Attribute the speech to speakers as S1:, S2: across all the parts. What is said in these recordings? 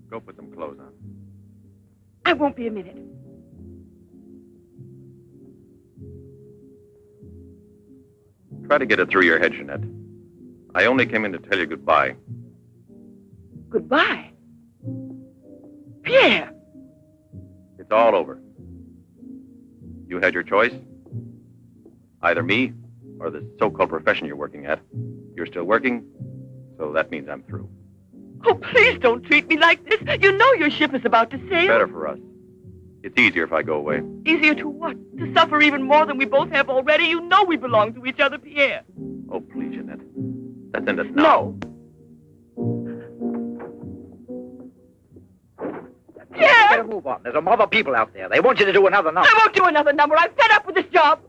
S1: Go put some clothes on.
S2: I won't be a minute.
S1: Try to get it through your head, Jeanette. I only came in to tell you goodbye.
S2: Goodbye? Pierre!
S1: It's all over. You had your choice. Either me or the so-called profession you're working at. You're still working, so that means I'm through.
S2: Oh, please don't treat me like this. You know your ship is about to sail.
S1: Better for us. It's easier if I go away.
S2: Easier to what? To suffer even more than we both have already? You know we belong to each other, Pierre.
S1: Oh, please, Jeanette. Let's end it now.
S2: No. Pierre!
S3: Better move on. There's a mob of people out there. They want you to do another number.
S2: I won't do another number. I'm fed up with this job.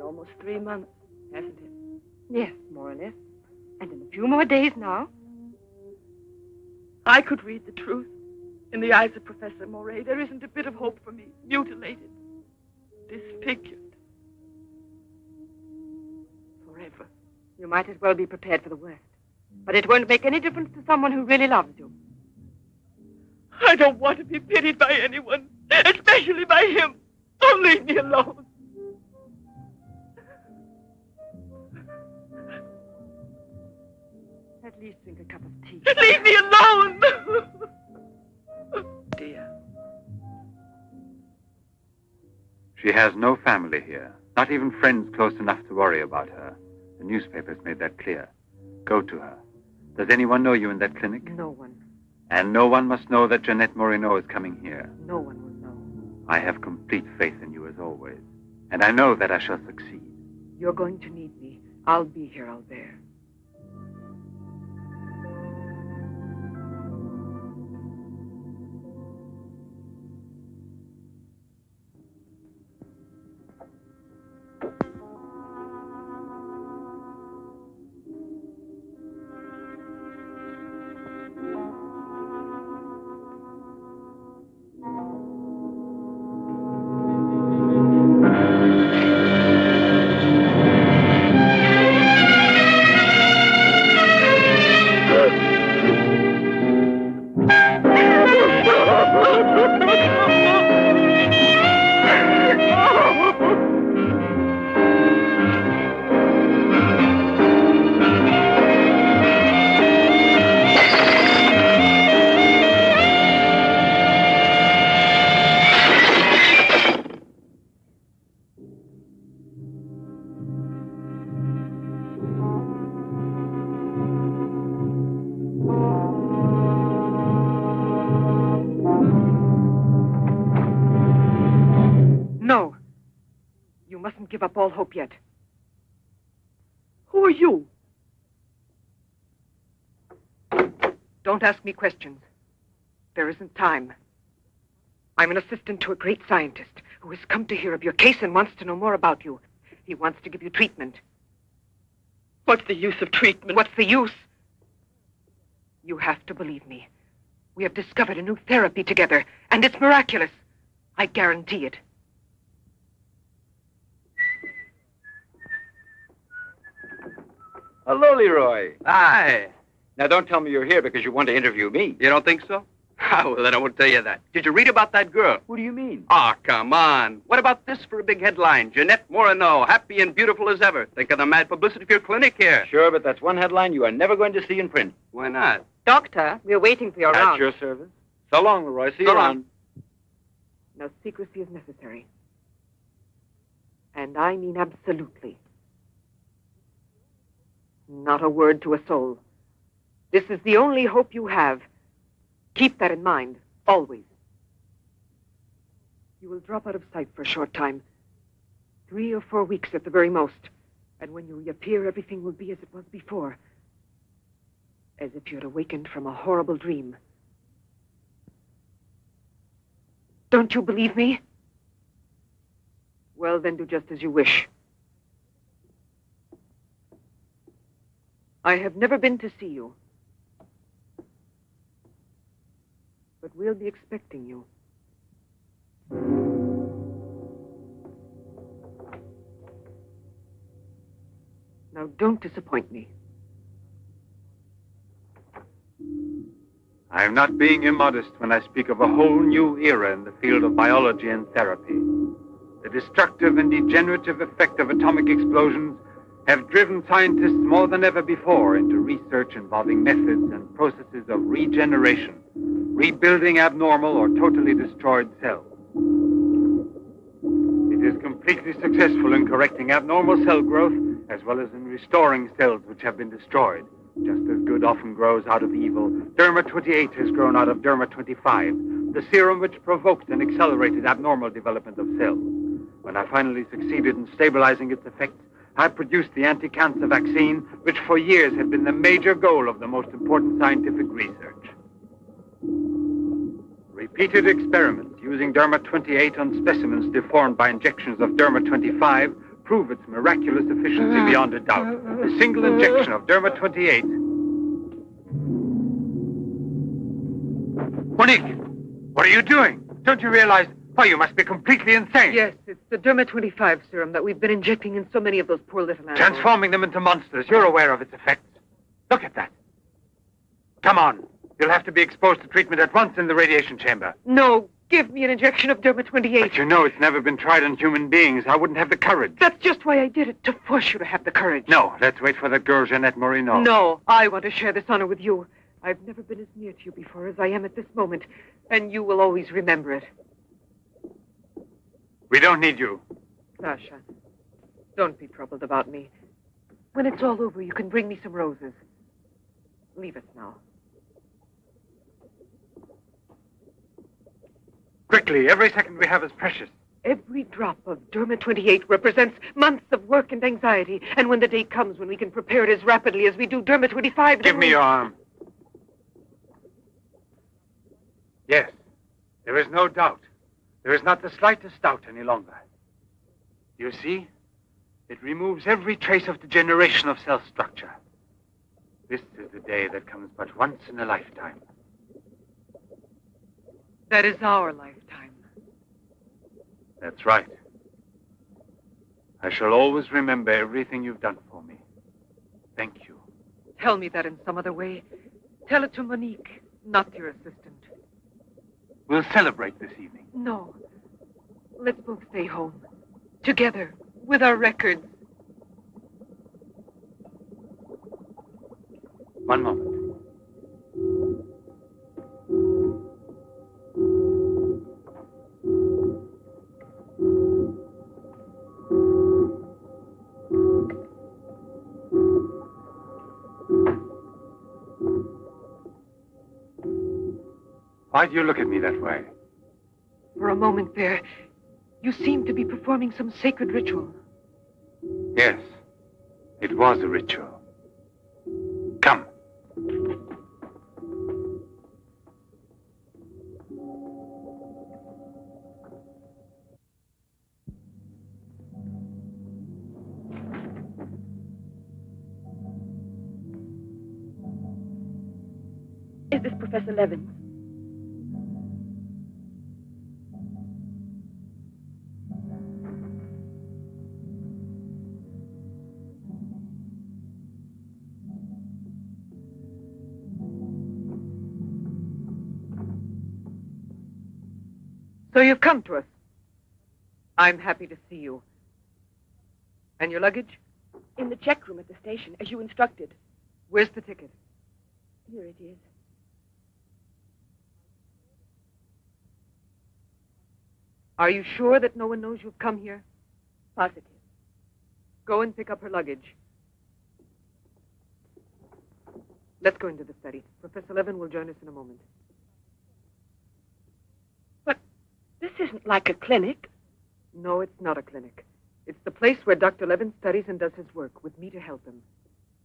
S2: Almost 3 months, hasn't it?
S4: Yes, more or less. And in a few more days now.
S2: I could read the truth. In the eyes of Professor Moray, there isn't a bit of hope for me. Mutilated. Disfigured. Forever.
S4: You might as well be prepared for the worst. But it won't make any difference to someone who really loves you.
S2: I don't want to be pitied by anyone, especially by him. Don't leave me alone.
S4: At least drink a cup of tea.
S2: Leave me alone! Dear.
S5: She has no family here. Not even friends close enough to worry about her. The newspapers made that clear. Go to her. Does anyone know you in that clinic?
S4: No one.
S5: And no one must know that Jeanette Moreno is coming here.
S4: No one will know.
S5: I have complete faith in you as always. And I know that I shall succeed.
S4: You're going to need me. I'll be here, Alberto. Give up all hope yet.
S2: Who are you?
S4: Don't ask me questions. There isn't time. I'm an assistant to a great scientist who has come to hear of your case and wants to know more about you. He wants to give you treatment.
S2: What's the use of treatment?
S4: What's the use? You have to believe me. We have discovered a new therapy together, and it's miraculous. I guarantee it.
S3: Hello, Leroy.
S6: Hi.
S3: Now, don't tell me you're here because you want to interview me.
S6: You don't think so? Well, then I won't tell you that. Did you read about that girl?
S3: Who do you mean?
S6: Oh, come on. What about this for a big headline? Jeanette Moreno, happy and beautiful as ever. Think of the mad publicity for your clinic here.
S3: Sure, but that's one headline you are never going to see in print.
S6: Why not?
S4: Doctor, we're waiting for your
S3: At
S4: round.
S3: your service. So long, Leroy. See you
S6: So long.
S3: around.
S4: No secrecy is necessary. And I mean absolutely. Not a word to a soul. This is the only hope you have. Keep that in mind, always. You will drop out of sight for a short time. 3 or 4 weeks at the very most. And when you reappear, everything will be as it was before. As if you had awakened from a horrible dream. Don't you believe me? Well, then do just as you wish. I have never been to see you. But we'll be expecting you. Now, don't disappoint me.
S5: I am not being immodest when I speak of a whole new era in the field of biology and therapy. The destructive and degenerative effect of atomic explosions have driven scientists more than ever before into research involving methods and processes of regeneration, rebuilding abnormal or totally destroyed cells. It is completely successful in correcting abnormal cell growth as well as in restoring cells which have been destroyed. Just as good often grows out of evil, Derma 28 has grown out of Derma 25, the serum which provoked and accelerated abnormal development of cells. When I finally succeeded in stabilizing its effects, I produced the anti-cancer vaccine, which for years had been the major goal of the most important scientific research. Repeated experiments using Derma 28 on specimens deformed by injections of Derma 25 prove its miraculous efficiency beyond a doubt. A single injection of Derma 28... Monique! What are you doing? Don't you realize... Oh, you must be completely insane.
S4: Yes, it's the Derma 25 serum that we've been injecting in so many of those poor little animals.
S5: Transforming them into monsters. You're aware of its effects. Look at that. Come on. You'll have to be exposed to treatment at once in the radiation chamber.
S4: No, give me an injection of Derma 28.
S5: But you know it's never been tried on human beings. I wouldn't have the courage.
S4: That's just why I did it, to force you to have the courage.
S5: No, let's wait for that girl, Jeanette Morino.
S4: No, I want to share this honor with you. I've never been as near to you before as I am at this moment, and you will always remember it.
S5: We don't need you.
S4: Sasha, don't be troubled about me. When it's all over, you can bring me some roses. Leave us now.
S5: Quickly, every second we have is precious.
S4: Every drop of Derma 28 represents months of work and anxiety, and when the day comes when we can prepare it as rapidly as we do Derma 25...
S5: Give me your arm. Yes, there is no doubt. There is not the slightest doubt any longer. You see, it removes every trace of degeneration of cell structure. This is the day that comes but once in a lifetime.
S4: That is our lifetime.
S5: That's right. I shall always remember everything you've done for me. Thank you.
S4: Tell me that in some other way. Tell it to Monique, not your assistant.
S5: We'll celebrate this evening.
S4: No. Let's both stay home. Together, with our records.
S5: One moment. Why do you look at me that way?
S4: For a moment there, you seemed to be performing some sacred ritual.
S5: Yes, it was a ritual. Come.
S2: Is this Professor Levins?
S4: So you've come to us. I'm happy to see you. And your luggage?
S2: In the check room at the station, as you instructed.
S4: Where's the ticket?
S2: Here it is.
S4: Are you sure that no one knows you've come here?
S2: Positive.
S4: Go and pick up her luggage. Let's go into the study. Professor Levin will join us in a moment.
S2: But this isn't like a clinic.
S4: No, it's not a clinic. It's the place where Dr. Levin studies and does his work, with me to help him.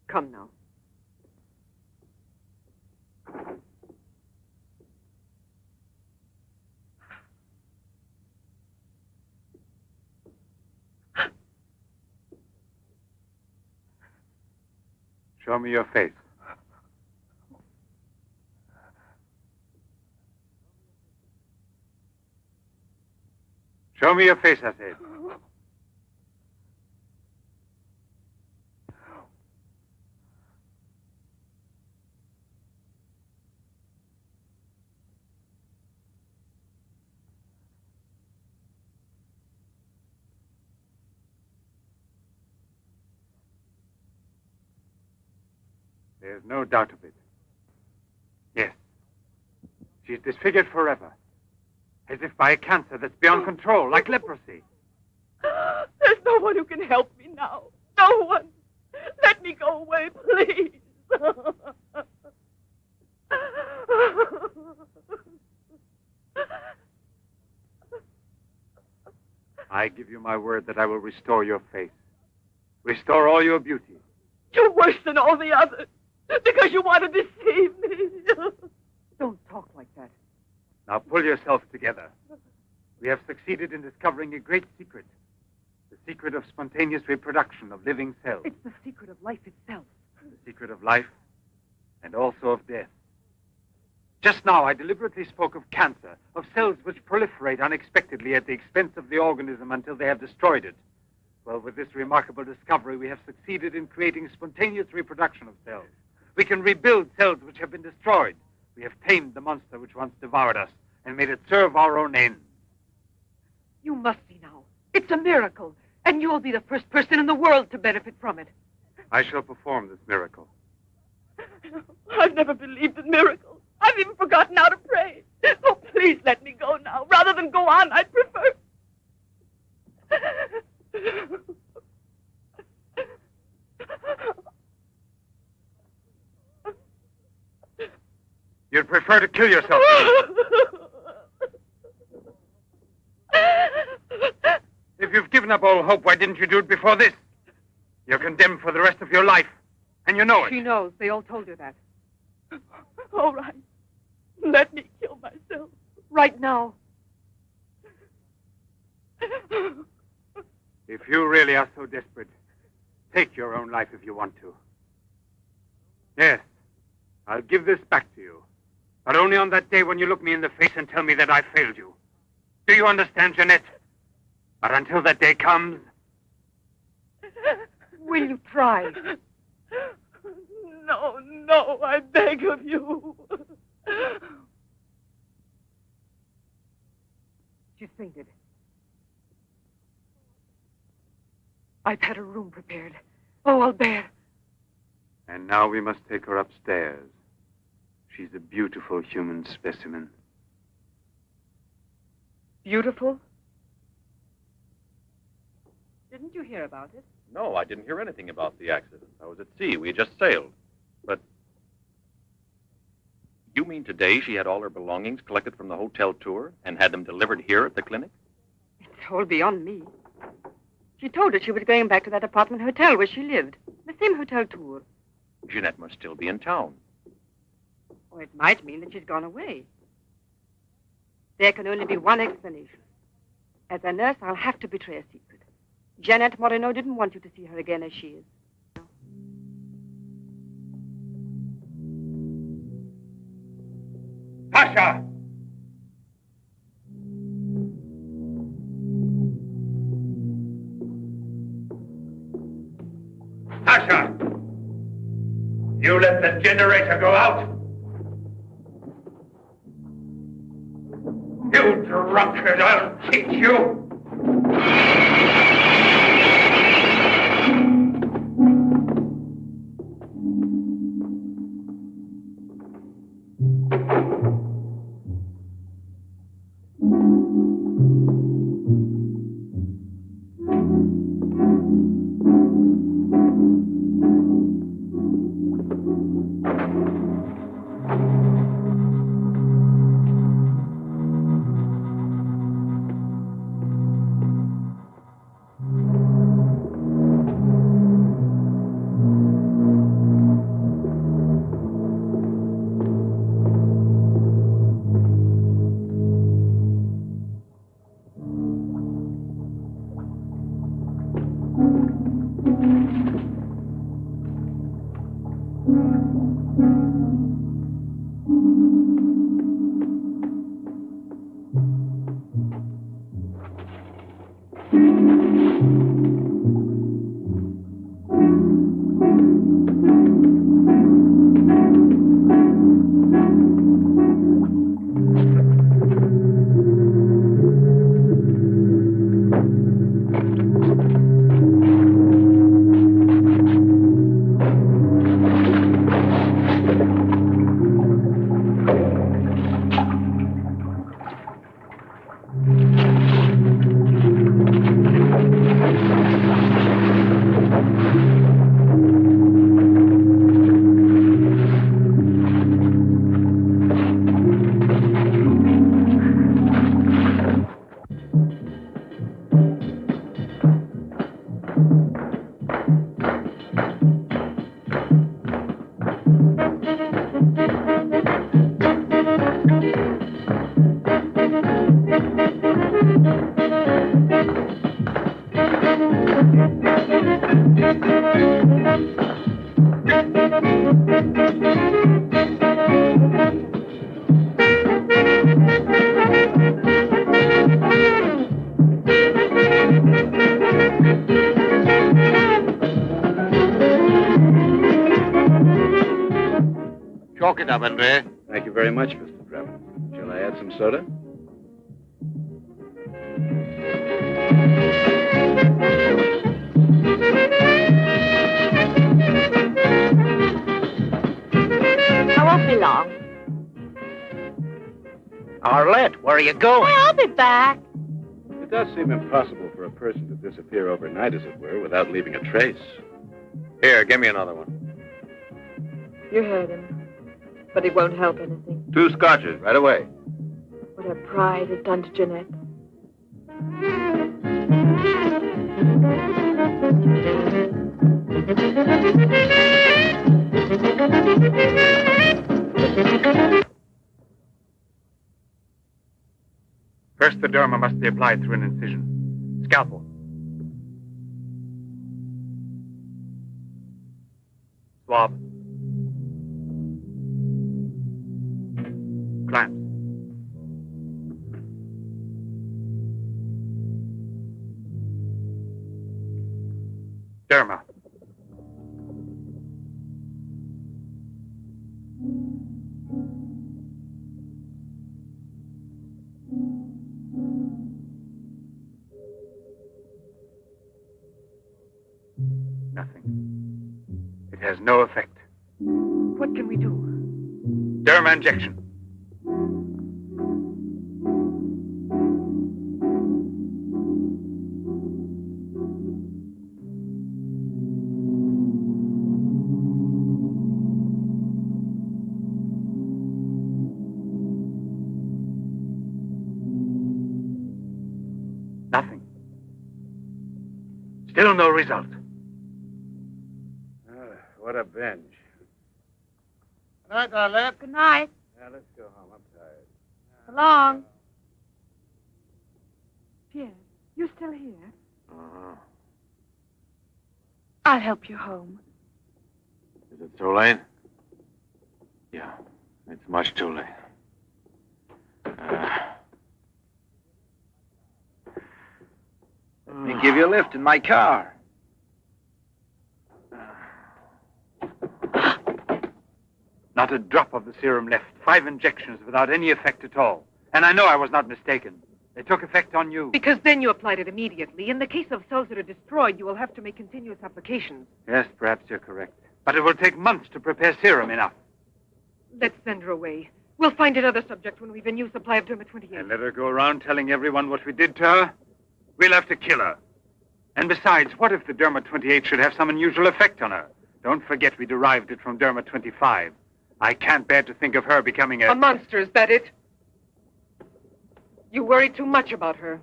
S4: Come now.
S5: Show me your face. Show me your face, I said. There's no doubt of it. Yes. She's disfigured forever. As if by a cancer that's beyond control, like leprosy.
S2: There's no one who can help me now. No one. Let me go away, please.
S5: I give you my word that I will restore your face. Restore all your beauty.
S2: You're worse than all the others. Because you want to deceive me.
S4: Don't talk like that.
S5: Now pull yourself together. We have succeeded in discovering a great secret. The secret of spontaneous reproduction of living cells.
S4: It's the secret of life itself.
S5: The secret of life and also of death. Just now I deliberately spoke of cancer, of cells which proliferate unexpectedly at the expense of the organism until they have destroyed it. Well, with this remarkable discovery, we have succeeded in creating spontaneous reproduction of cells. We can rebuild cells which have been destroyed. We have tamed the monster which once devoured us and made it serve our own ends.
S4: You must see now. It's a miracle. And you'll be the first person in the world to benefit from it.
S5: I shall perform this miracle.
S2: I've never believed in miracles. I've even forgotten how to pray. Oh, please let me go now. Rather than go on, I'd prefer...
S5: You'd prefer to kill yourself. If you've given up all hope, why didn't you do it before this? You're condemned for the rest of your life, and you know it.
S4: She knows. They all told her that.
S2: All right. Let me kill myself.
S4: Right now.
S5: If you really are so desperate, take your own life if you want to. Yes, I'll give this back to you. But only on that day when you look me in the face and tell me that I failed you. Do you understand, Jeanette? But until that day comes...
S4: Will you try?
S2: No, no, I beg of you.
S4: She's fainted. I've had a room prepared. Oh, Albert.
S5: And now we must take her upstairs. She's a beautiful human specimen.
S4: Beautiful? Didn't you hear about it?
S1: No, I didn't hear anything about the accident. I was at sea. We had just sailed. But you mean today she had all her belongings collected from the hotel tour and had them delivered here at the clinic?
S7: It's all beyond me. She told us she was going back to that apartment hotel where she lived. The same hotel tour.
S1: Jeanette must still be in town.
S7: Or it might mean that she's gone away. There can only be one explanation. As a nurse, I'll have to betray a secret. Jeanette Moreno didn't want you to see her again as she is.
S5: Sasha! Sasha! You let the generator go out? You drunkard, I'll teach you!
S3: Chalk it up, Andre.
S1: Thank you very much, Mr. Drebin. Shall I add some soda?
S2: I won't be long.
S3: Arlette, where are you going?
S2: I'll be back.
S1: It does seem impossible for a person to disappear overnight, as it were, without leaving a trace. Here, give me another one.
S7: You heard him. But it won't help anything.
S1: 2 scotches, right away.
S7: What her pride has done to Jeanette.
S5: First, the derma must be applied through an incision. Scalpel. Swab. Clamps. Derma. Nothing. It has no effect.
S4: What can we do?
S5: Derma injection. Nothing. Still no result.
S1: What a binge.
S3: Good night, Arlette.
S2: Good night.
S1: Now, let's go home. I'm tired.
S2: So long.
S4: Pierre, you still here?
S1: Uh-huh.
S2: I'll help you home.
S1: Is it too late? Yeah, it's much too late.
S3: Let me give you a lift in my car.
S5: Not a drop of the serum left. 5 injections without any effect at all. And I know I was not mistaken. They took effect on you.
S4: Because then you applied it immediately. In the case of cells that are destroyed, you will have to make continuous applications.
S5: Yes, perhaps you're correct. But it will take months to prepare serum enough.
S4: Let's send her away. We'll find another subject when we've a new supply of Derma 28.
S5: And let her go around telling everyone what we did to her? We'll have to kill her. And besides, what if the Derma 28 should have some unusual effect on her? Don't forget we derived it from Derma 25. I can't bear to think of her becoming
S4: A monster, is that it? You worry too much about her.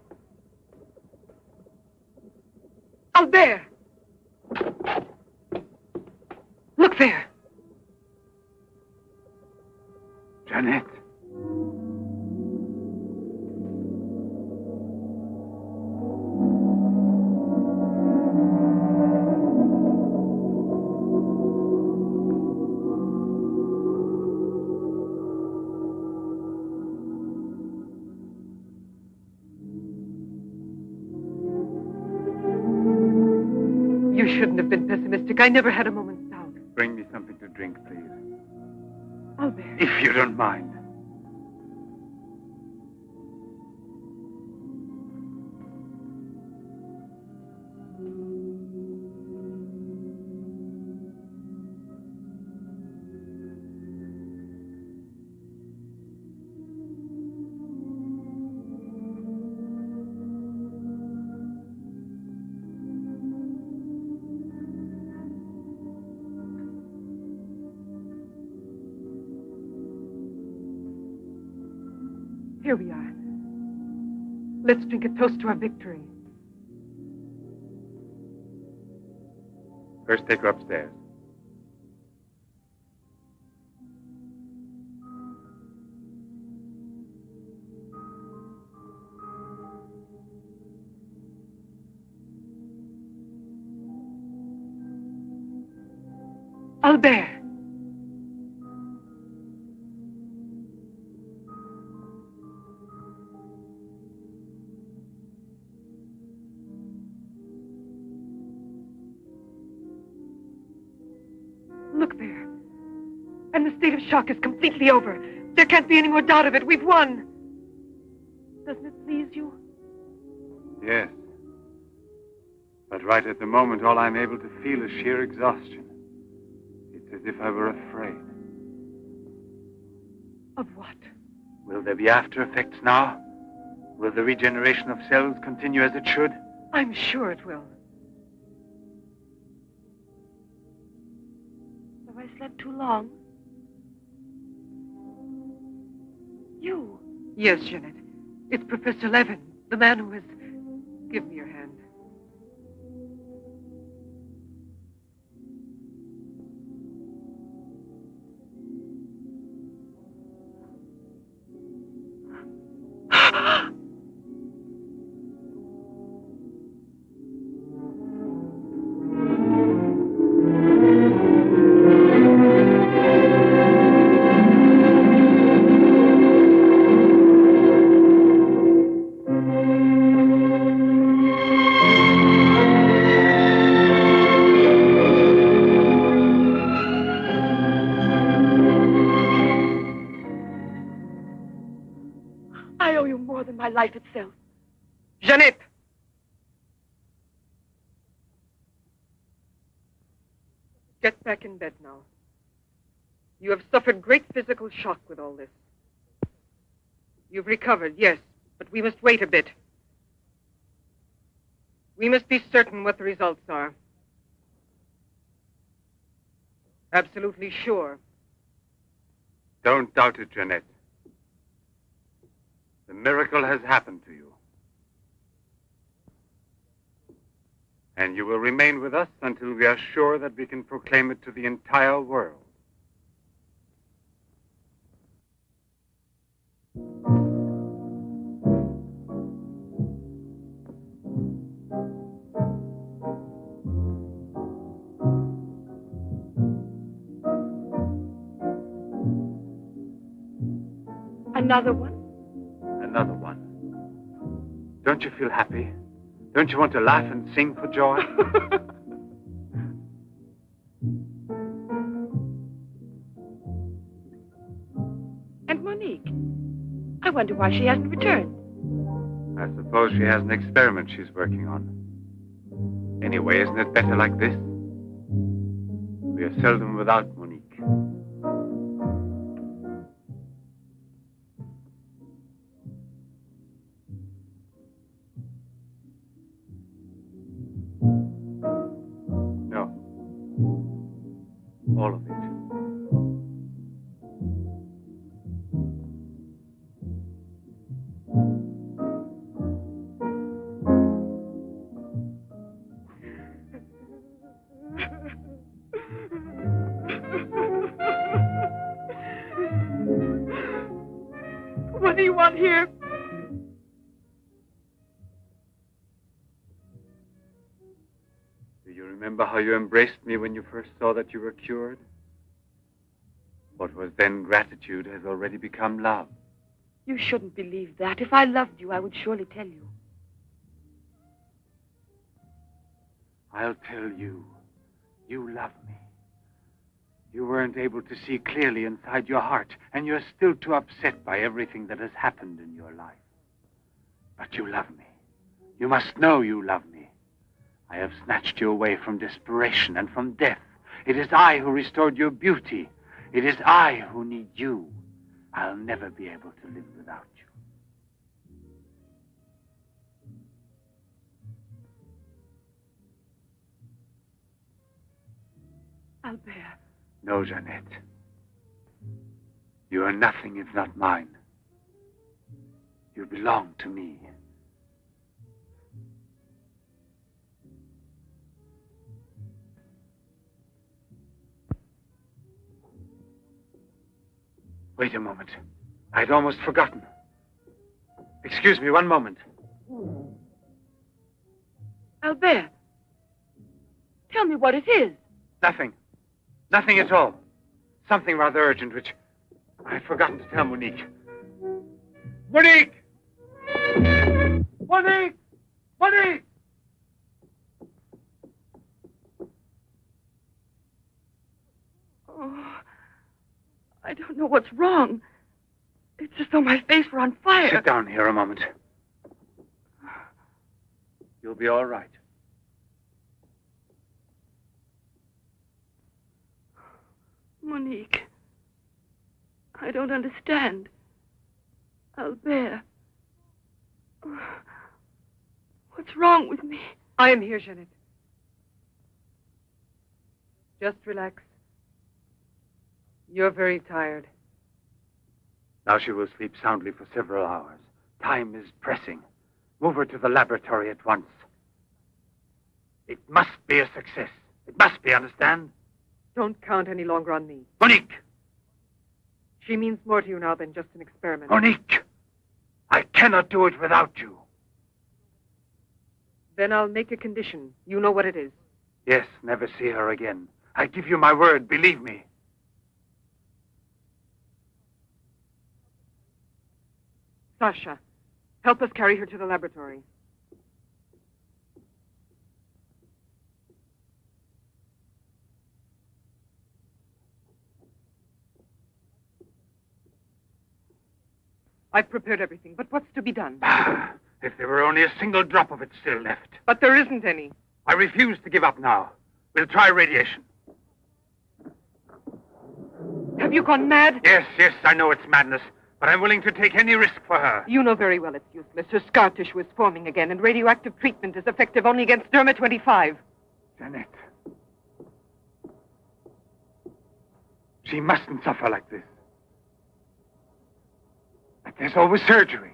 S4: Albert! Look there.
S5: Jeanette.
S4: You shouldn't have been pessimistic. I never had a moment's doubt.
S5: Bring me something to drink, please.
S4: Albert.
S5: If you don't mind.
S4: Here we are. Let's drink a toast to our victory.
S5: First, take her upstairs.
S4: Albert. Look there. And the state of shock is completely over. There can't be any more doubt of it. We've won. Doesn't it please you?
S5: Yes. But right at the moment, all I'm able to feel is sheer exhaustion. It's as if I were afraid.
S4: Of what?
S5: Will there be after effects now? Will the regeneration of cells continue as it should?
S4: I'm sure it will.
S2: Have I slept too long? You.
S4: Yes, Jeanette. It's Professor Levin, the man who has... Give me your hand.
S2: My life itself.
S4: Jeanette! Get back in bed now. You have suffered great physical shock with all this. You've recovered, yes, but we must wait a bit. We must be certain what the results are. Absolutely sure.
S5: Don't doubt it, Jeanette. The miracle has happened to you. And you will remain with us until we are sure that we can proclaim it to the entire world.
S2: Another one?
S5: Another one. Don't you feel happy? Don't you want to laugh and sing for joy?
S2: And Monique? I wonder why she hasn't returned.
S5: I suppose she has an experiment she's working on. Anyway, isn't it better like this? We are seldom without Monique. All of it.
S2: What do you want here?
S5: Do you remember how you embraced me when you first saw that you were cured? What was then gratitude has already become love.
S2: You shouldn't believe that. If I loved you, I would surely tell you.
S5: I'll tell you. You love me. You weren't able to see clearly inside your heart, and you're still too upset by everything that has happened in your life. But you love me. You must know you love me. I have snatched you away from desperation and from death. It is I who restored your beauty. It is I who need you. I'll never be able to live without you.
S2: Albert.
S5: No, Jeanette. You are nothing if not mine. You belong to me. Wait a moment. I'd almost forgotten. Excuse me, one moment.
S2: Albert. Tell me what it is.
S5: Nothing. Nothing at all. Something rather urgent, which I'd forgotten to tell Monique. Monique! Monique! Monique!
S2: Oh, I don't know what's wrong. It's as though my face were on fire.
S5: Sit down here a moment. You'll be all right.
S2: Monique. I don't understand. Albert. What's wrong with me?
S4: I am here, Jeanette. Just relax. You're very tired.
S5: Now she will sleep soundly for several hours. Time is pressing. Move her to the laboratory at once. It must be a success. It must be, understand?
S4: Don't count any longer on me.
S5: Monique!
S4: She means more to you now than just an experiment.
S5: Monique! I cannot do it without you.
S4: Then I'll make a condition. You know what it is.
S5: Yes, never see her again. I give you my word, believe me.
S4: Sasha, help us carry her to the laboratory. I've prepared everything, but what's to be done?
S5: If there were only a single drop of it still left.
S4: But there isn't any.
S5: I refuse to give up now. We'll try radiation.
S4: Have you gone mad?
S5: Yes, I know it's madness, but I'm willing to take any risk for her.
S4: You know very well it's useless. Her scar tissue is forming again, and radioactive treatment is effective only against derma-25.
S5: Jeanette. She mustn't suffer like this. But there's always surgery.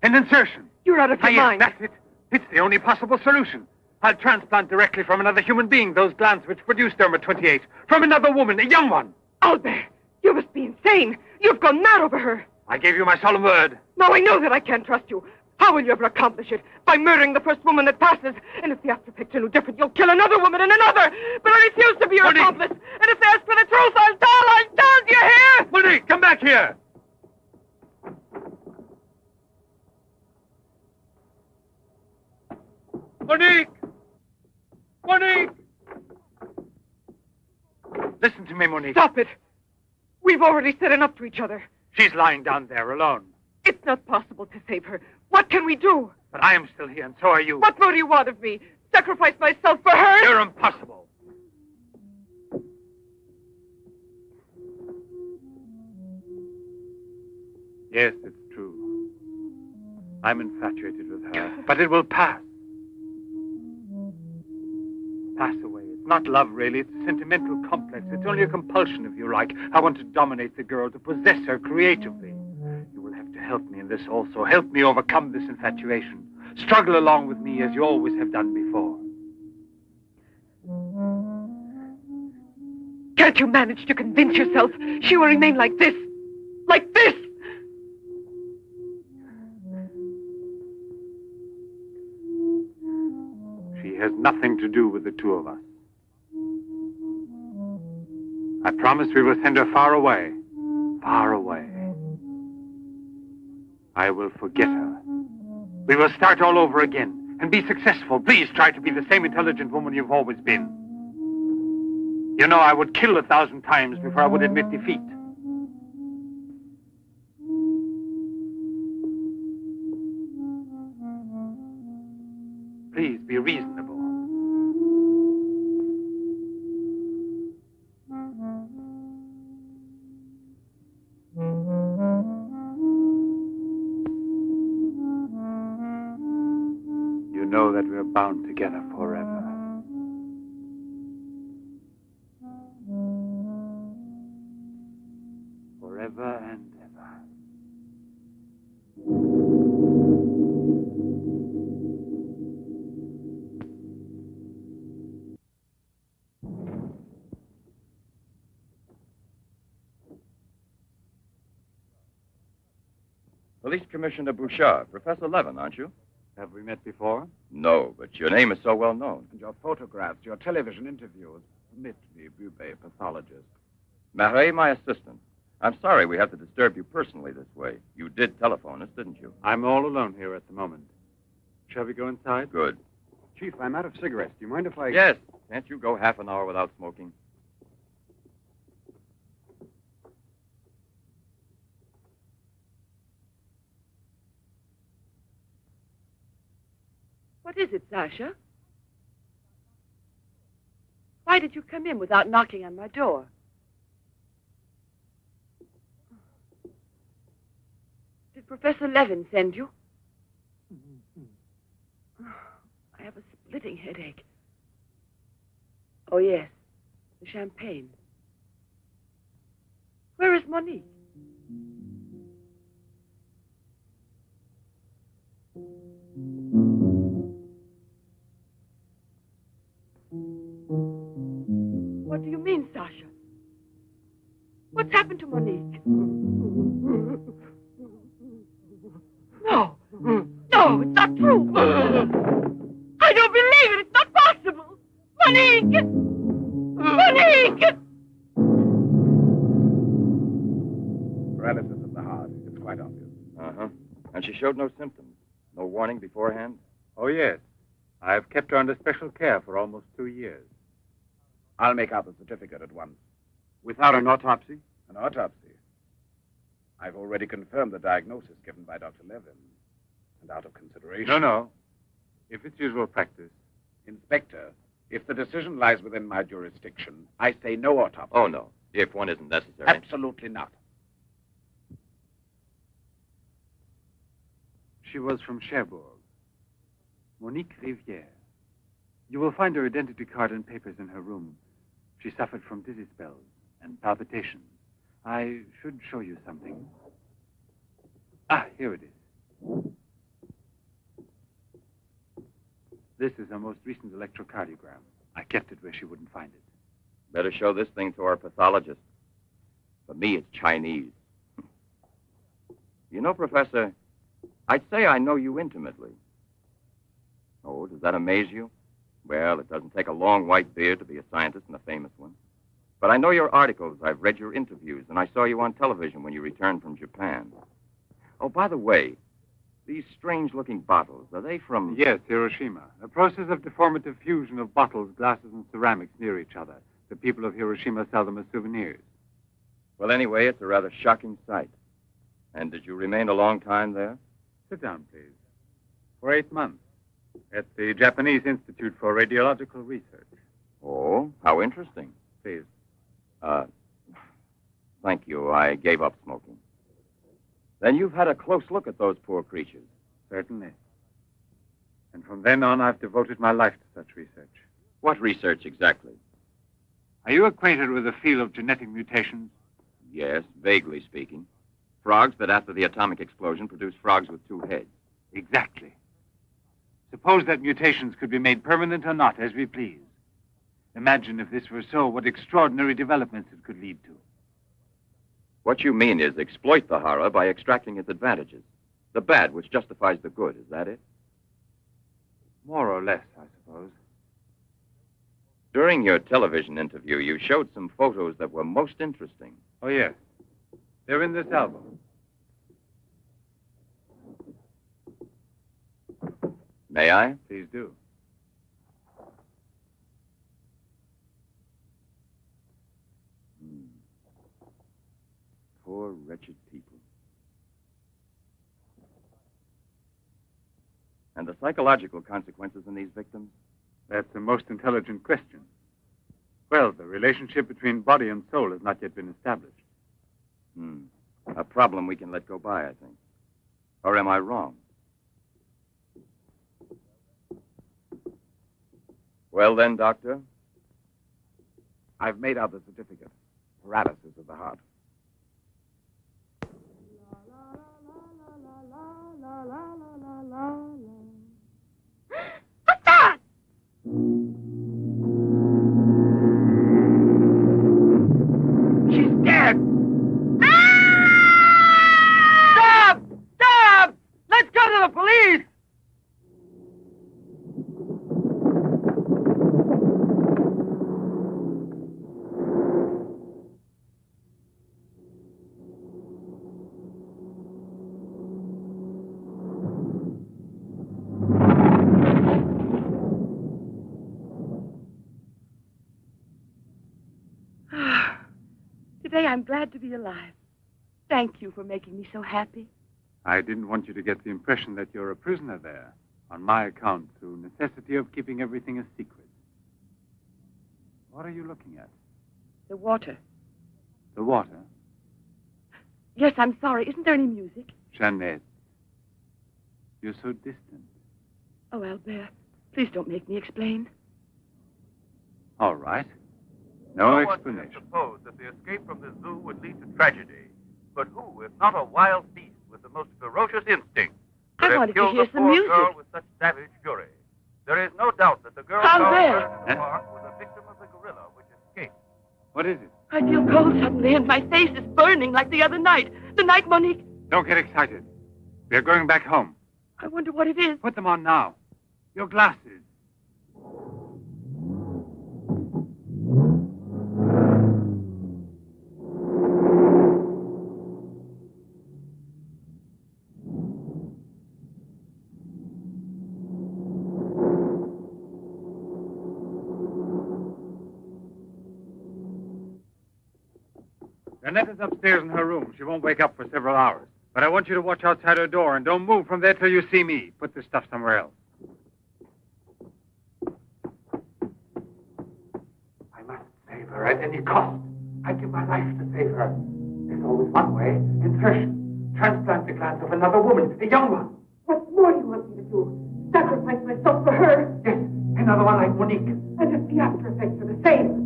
S5: An insertion.
S4: You're out of your mind.
S5: Yes, that's it. It's the only possible solution. I'll transplant directly from another human being those glands which produce derma-28. From another woman, a young one.
S4: Albert, you must be insane. You've gone mad over her.
S5: I gave you my solemn word.
S4: Now I know that I can't trust you. How will you ever accomplish it? By murdering the first woman that passes. And if the after effects are no different, you'll kill another woman and another. But I refuse to be your accomplice. And if they ask for the truth, I'll tell. Do you hear?
S5: Monique, come back here. Monique! Monique! Listen to me, Monique.
S4: Stop it. We've already said enough to each other.
S5: She's lying down there alone.
S4: It's not possible to save her. What can we do?
S5: But I am still here, and so are you.
S4: What more do you want of me? Sacrifice myself for her?
S5: You're impossible. Yes, it's true. I'm infatuated with her. But it will pass. Pass away. It's not love, really. It's a sentimental complex. It's only a compulsion, if you like. I want to dominate the girl, to possess her creatively. You will have to help me in this also. Help me overcome this infatuation. Struggle along with me as you always have done before.
S4: Can't you manage to convince yourself she will remain like this? Like this?
S5: She has nothing to do with the two of us. I promise we will send her far away. Far away. I will forget her. We will start all over again, and be successful. Please try to be the same intelligent woman you've always been. You know, I would kill 1,000 times before I would admit defeat. Please be reasonable. You know that we're bound together forever. Forever and ever.
S1: Police Commissioner Bouchard, Professor Levin, aren't you?
S5: Have we met before?
S1: No, but your name is so well known.
S8: And your photographs, your television interviews. Permit me, Bube, pathologist.
S1: Marais, my assistant. I'm sorry we have to disturb you personally this way. You did telephone us, didn't you?
S5: I'm all alone here at the moment. Shall we go inside?
S1: Good.
S8: Chief, I'm out of cigarettes. Do you mind if I...
S1: Yes. Can't you go half an hour without smoking?
S2: What is it, Sasha? Why did you come in without knocking on my door? Did Professor Levin send you? I have a splitting headache. Oh, yes. The champagne. Where is Monique? What do you mean, Sasha? What's happened to Monique? No. No, it's not true. I don't believe it. It's not possible. Monique! Monique!
S8: Paralysis of the heart. It's quite obvious.
S1: Uh-huh. And she showed no symptoms. No warning beforehand?
S5: Oh, yes. I've kept her under special care for almost 2 years.
S8: I'll make out the certificate at once.
S5: Without an autopsy?
S8: An autopsy. I've already confirmed the diagnosis given by Dr. Levin. And out of consideration...
S5: No. If it's usual practice.
S8: Inspector, if the decision lies within my jurisdiction, I say no autopsy.
S1: Oh, no. If one isn't necessary.
S8: Absolutely not.
S5: She was from Cherbourg. Monique Rivière. You will find her identity card and papers in her room. She suffered from dizzy spells and palpitations. I should show you something. Ah, here it is. This is her most recent electrocardiogram. I kept it where she wouldn't find it.
S1: Better show this thing to our pathologist. For me, it's Chinese. You know, Professor, I'd say I know you intimately. Oh, does that amaze you? Well, it doesn't take a long white beard to be a scientist and a famous one. But I know your articles, I've read your interviews, and I saw you on television when you returned from Japan. Oh, by the way, these strange-looking bottles, are they from...
S5: Yes, Hiroshima. A process of deformative fusion of bottles, glasses, and ceramics near each other. The people of Hiroshima sell them as souvenirs.
S1: Well, anyway, it's a rather shocking sight. And did you remain a long time there?
S5: Sit down, please. For 8 months. At the Japanese Institute for Radiological Research.
S1: Oh, how interesting.
S5: Please.
S1: Thank you. I gave up smoking. Then you've had a close look at those poor creatures.
S5: Certainly. And from then on, I've devoted my life to such research.
S1: What research exactly?
S5: Are you acquainted with the field of genetic mutations?
S1: Yes, vaguely speaking. Frogs that after the atomic explosion produce frogs with 2 heads.
S5: Exactly. Suppose that mutations could be made permanent or not, as we please. Imagine if this were so, what extraordinary developments it could lead to.
S1: What you mean is exploit the horror by extracting its advantages. The bad which justifies the good, is that it?
S5: More or less, I suppose.
S1: During your television interview, you showed some photos that were most interesting.
S5: Oh, yes. They're in this album.
S1: May I?
S5: Please do.
S1: Poor, wretched people. And the psychological consequences in these victims?
S5: That's a most intelligent question. Well, the relationship between body and soul has not yet been established.
S1: A problem we can let go by, I think. Or am I wrong? Well then, Doctor?
S8: I've made out the certificate. Paralysis of the heart.
S2: What's that?
S3: She's dead!
S4: Stop! Stop! Let's go to the police!
S2: Today I'm glad to be alive. Thank you for making me so happy.
S5: I didn't want you to get the impression that you're a prisoner there, on my account, through necessity of keeping everything a secret. What are you looking at?
S2: The water.
S5: The water?
S2: Yes, I'm sorry. Isn't there any music?
S5: Jeanette. You're so distant.
S2: Oh, Albert, please don't make me explain.
S5: All right. No explanation.
S9: One suppose that the escape from the zoo would lead to tragedy. But who, if not a wild beast with the most ferocious instinct, could
S2: I
S9: have
S2: wanted to
S9: killed
S2: hear
S9: the
S2: some
S9: poor
S2: music.
S9: girl with such savage fury? There is no doubt that the girl
S2: Albert!
S9: found in the park was a victim of the gorilla which escaped.
S5: What is it?
S2: I feel cold suddenly, and my face is burning like the other night. The night Monique...
S5: Don't get excited. We're going back home.
S2: I wonder what it is.
S5: Put them on now. Your glasses. Jeanette is upstairs in her room. She won't wake up for several hours. But I want you to watch outside her door and don't move from there till you see me. Put this stuff somewhere else.
S10: I must save her at any cost. I'd give my life to save her. There's always one way. Insertion. Transplant the glands of another woman, a young one.
S7: What more do you want me to do? Sacrifice myself for her?
S10: Yes, another one like Monique.
S7: And if the after effects are the same?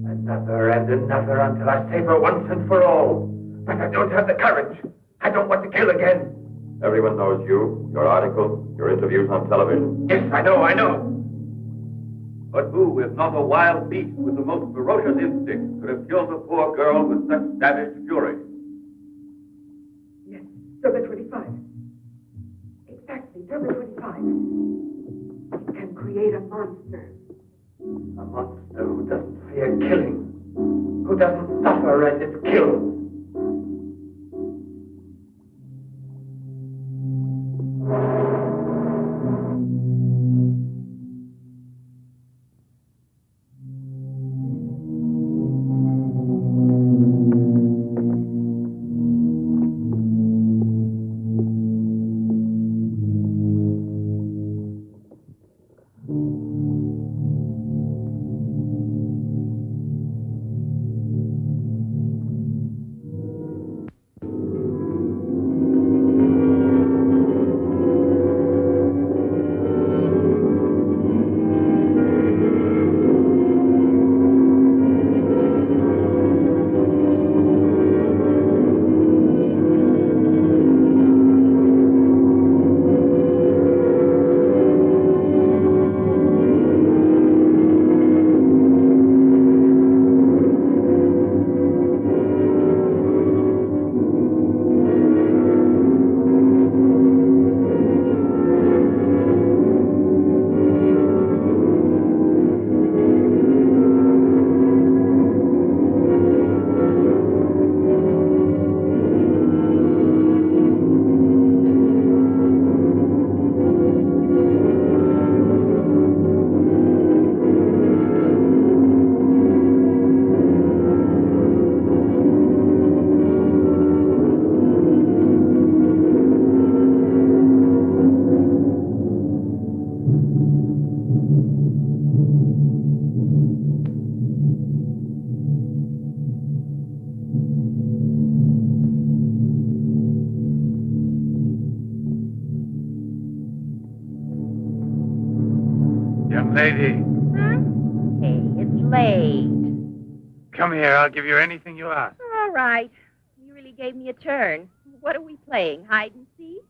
S10: Another and another until I save her once and for all. But I don't have the courage. I don't want to kill again.
S1: Everyone knows you, your articles, your interviews on television.
S10: Yes, I know.
S9: But who, if not a wild beast with the most ferocious instinct, could have killed the poor girl with such savage fury?
S7: Yes, Derma 25. Exactly, Derma 25. It can create a monster.
S10: A monster who doesn't fear killing, who doesn't suffer as it's killed.
S5: Young lady,
S11: Hey, it's late.
S5: come here. I'll give you anything you ask.
S11: All right. You really gave me a turn. What are we playing? Hide and seek?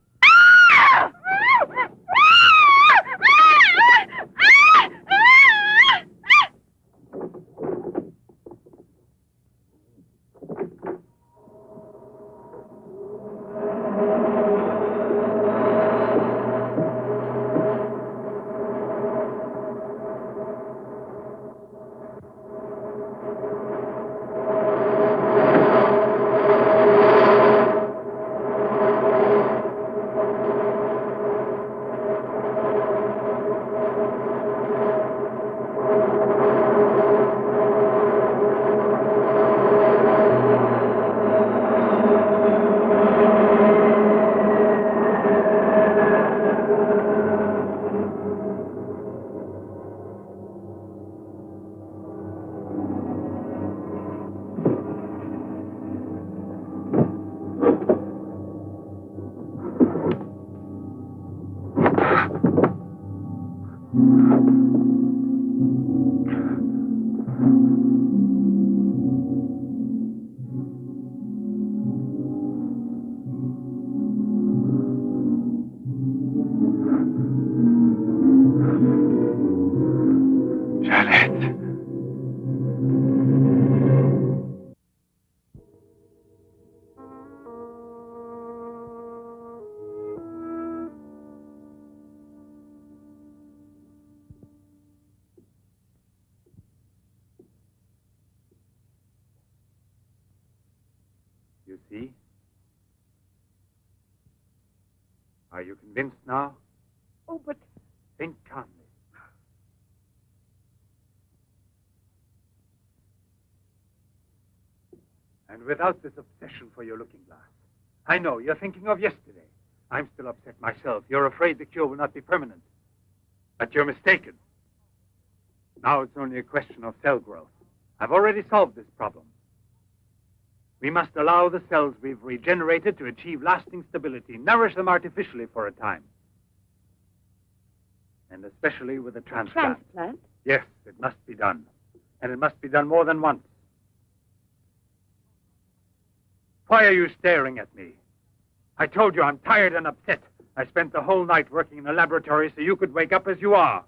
S5: You see? Are you convinced now?
S4: Oh, but
S5: Think calmly. And without this obsession for your looking glass. I know, you're thinking of yesterday. I'm still upset myself. You're afraid the cure will not be permanent. But you're mistaken. Now it's only a question of cell growth. I've already solved this problem. We must allow the cells we've regenerated to achieve lasting stability, nourish them artificially for a time. And especially with a transplant.
S7: Transplant?
S5: Yes, it must be done. And it must be done more than once. Why are you staring at me? I told you I'm tired and upset. I spent the whole night working in a laboratory so you could wake up as you are.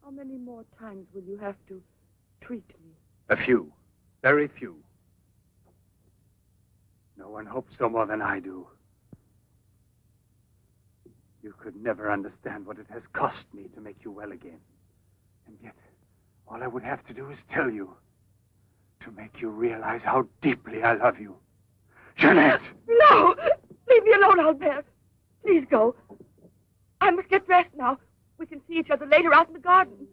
S4: how many more times will you have to treat me?
S5: A few. Very few. No one hopes so more than I do. You could never understand what it has cost me to make you well again. And yet, all I would have to do is tell you. To make you realize how deeply I love you. Jeanette!
S2: No! Leave me alone, Albert. Please go. I must get dressed now. We can see each other later out in the garden.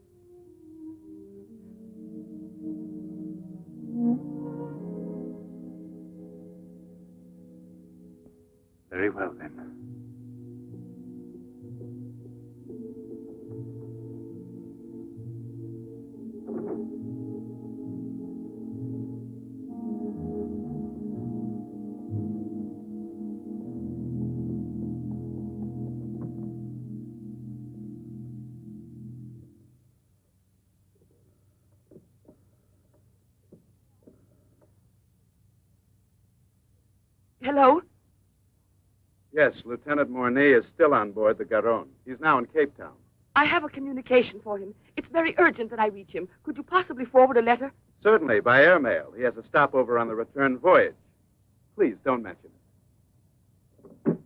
S5: Very well, then.
S2: Hello?
S8: Yes, Lieutenant Mornay is still on board the Garonne. He's now in Cape Town.
S2: I have a communication for him. It's very urgent that I reach him. Could you possibly forward a letter?
S8: Certainly, by airmail. He has a stopover on the return voyage. Please, don't mention it.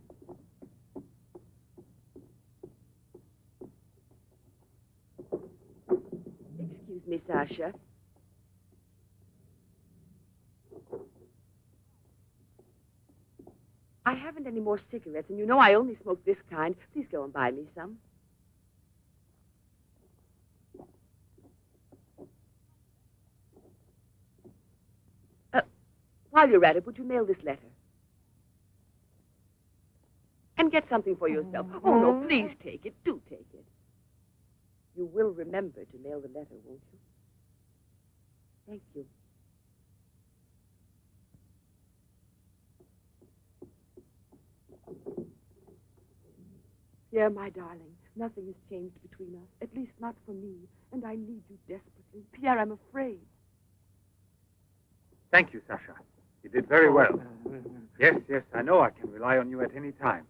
S7: Excuse me, Sasha. I haven't any more cigarettes, and you know I only smoke this kind. Please go and buy me some. While you're at it, would you mail this letter? And get something for yourself. Oh, no, please take it. Do take it. You will remember to mail the letter, won't you? Thank you.
S4: Pierre, my darling,
S2: Nothing has changed between us, at least not for me, and I need you desperately. Pierre, I'm afraid.
S5: Thank you, Sasha. You did very well. Yes, I know I can rely on you at any time.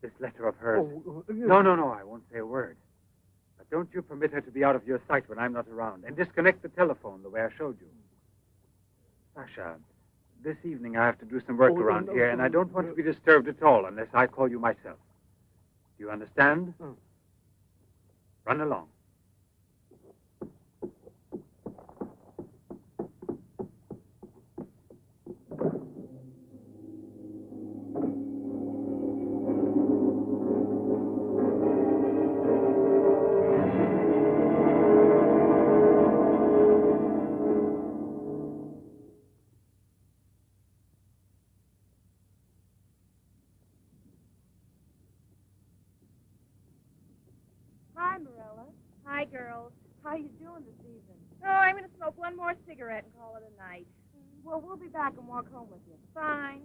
S5: This letter of hers... No, I won't say a word. But don't you permit her to be out of your sight when I'm not around, and disconnect the telephone the way I showed you. Sasha, this evening I have to do some work around here, and I don't want to be disturbed at all unless I call you myself. Do you understand? Run along.
S11: Hi, Marilla. Hi, girls. How you doing this evening? Oh, I'm going to smoke one more cigarette and call it a night. Well, we'll be back and walk home with you. Fine.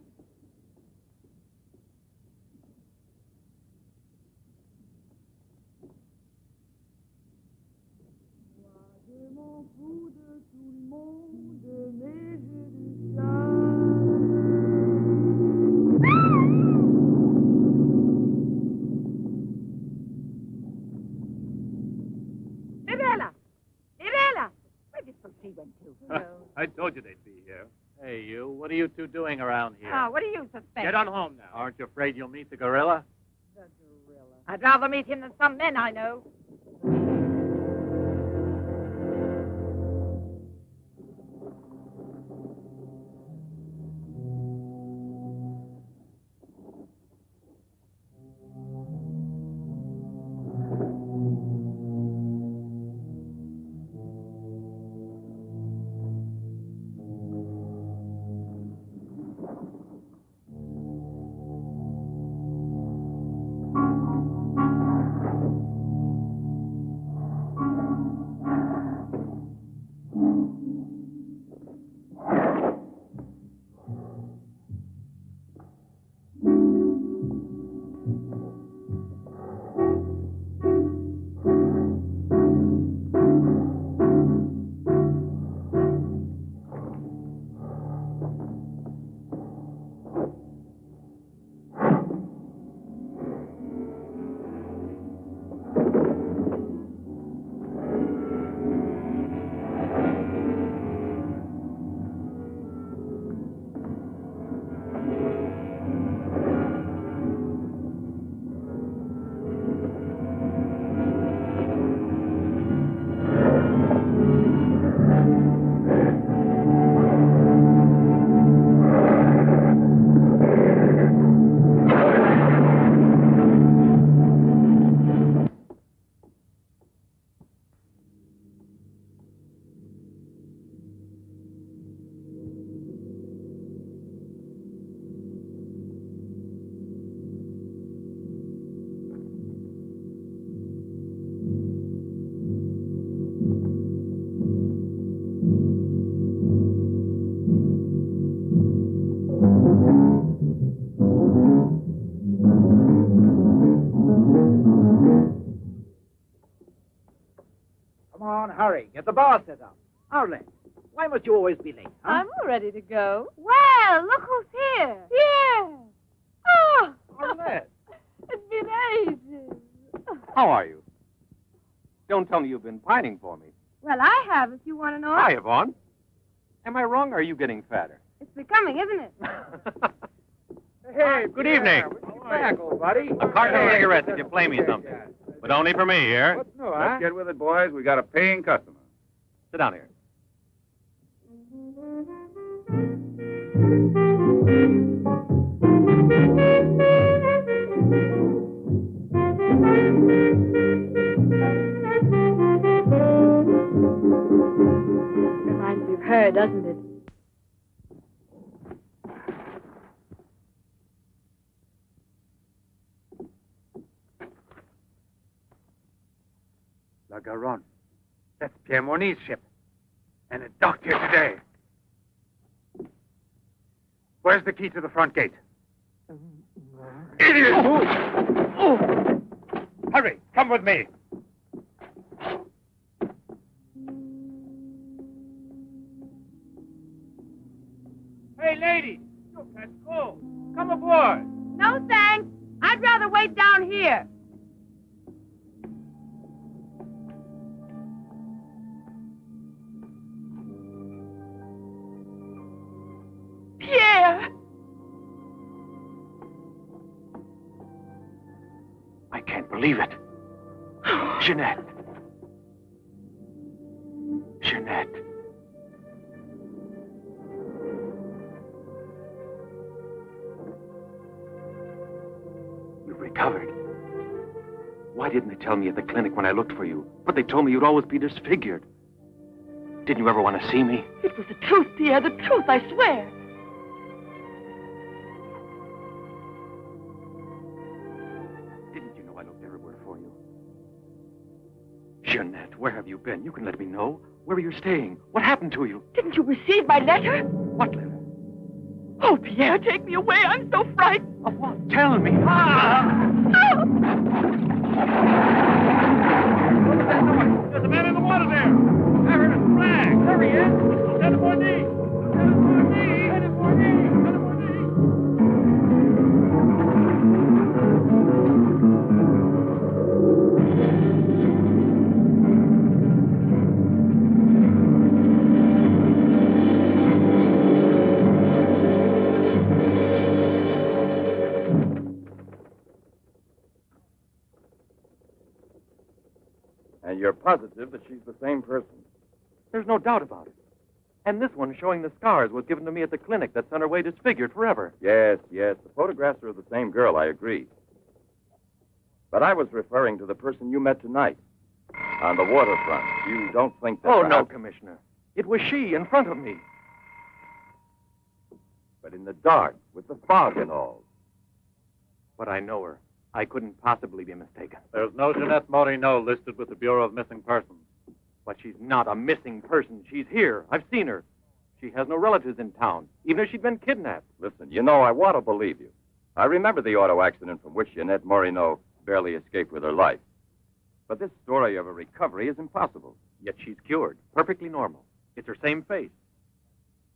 S12: I told you they'd be here. Hey, you. What are you two doing around here?
S7: Oh, what do you suspect?
S12: Get on home now. Aren't you afraid you'll meet the gorilla?
S7: The gorilla. I'd rather meet him than some men I know.
S3: Hurry, get the bar set up. Arlen, why must you always be late, huh?
S2: I'm all ready to go.
S11: Well, look who's here.
S2: Yeah. Oh,
S3: Arlen.
S2: it's been ages.
S1: How are you? Don't tell me you've been pining for me.
S11: Well, I have, if you want to know.
S1: Hi, Yvonne. Am I wrong, or are you getting fatter?
S11: It's becoming, isn't it?
S1: Hey, good evening.
S3: Welcome back, old buddy.
S1: A carton of cigarettes if you play me something. But only for me here.
S3: What's new, huh?
S8: Let's get with it, boys. We got a paying customer.
S1: Sit down here.
S2: Reminds me of her, doesn't it?
S5: La Garonne. That's Pierre Morny's ship. And it docked here today. Where's the key to the front gate? Idiot! Hurry, come with me.
S12: Hey, lady, you'll catch cold. Come aboard.
S11: No, thanks. I'd rather wait down here. Pierre!
S13: I can't believe it. Jeanette. Jeanette. You've recovered. Why didn't they tell me at the clinic when I looked for you? But they told me you'd always be disfigured. Didn't you ever want to see me?
S11: It was the truth, Pierre, the truth, I swear.
S13: Didn't you know I looked everywhere for you? Jeanette, where have you been? You can let me know. Where are you staying? What happened to you?
S11: Didn't you receive my letter?
S13: What letter?
S11: Oh, Pierre, take me away. I'm so frightened.
S13: Of what? Tell me.
S12: There's a man in the water there. I heard a flag. There he is. Lieutenant Bourdie. Lieutenant Bourdie. Lieutenant Bourdie. Lieutenant Bourdie.
S1: And you're positive that she's the same person?
S13: There's no doubt about it. And this one showing the scars was given to me at the clinic that sent her away disfigured forever.
S1: Yes, yes. The photographs are of the same girl, I agree. But I was referring to the person you met tonight on the waterfront. You don't think that
S13: Oh, no,
S1: perhaps...
S13: Commissioner. It was she in front of me.
S1: But in the dark, with the fog and all.
S13: But I know her. I couldn't possibly be mistaken.
S12: There's no Jeanette Morino listed with the Bureau of Missing Persons.
S13: But she's not a missing person. She's here. I've seen her. She has no relatives in town, even if she'd been kidnapped.
S1: Listen, you know, I want to believe you. I remember the auto accident from which Jeanette Morino barely escaped with her life. But this story of a recovery is impossible.
S13: Yet she's cured, perfectly normal. It's her same face.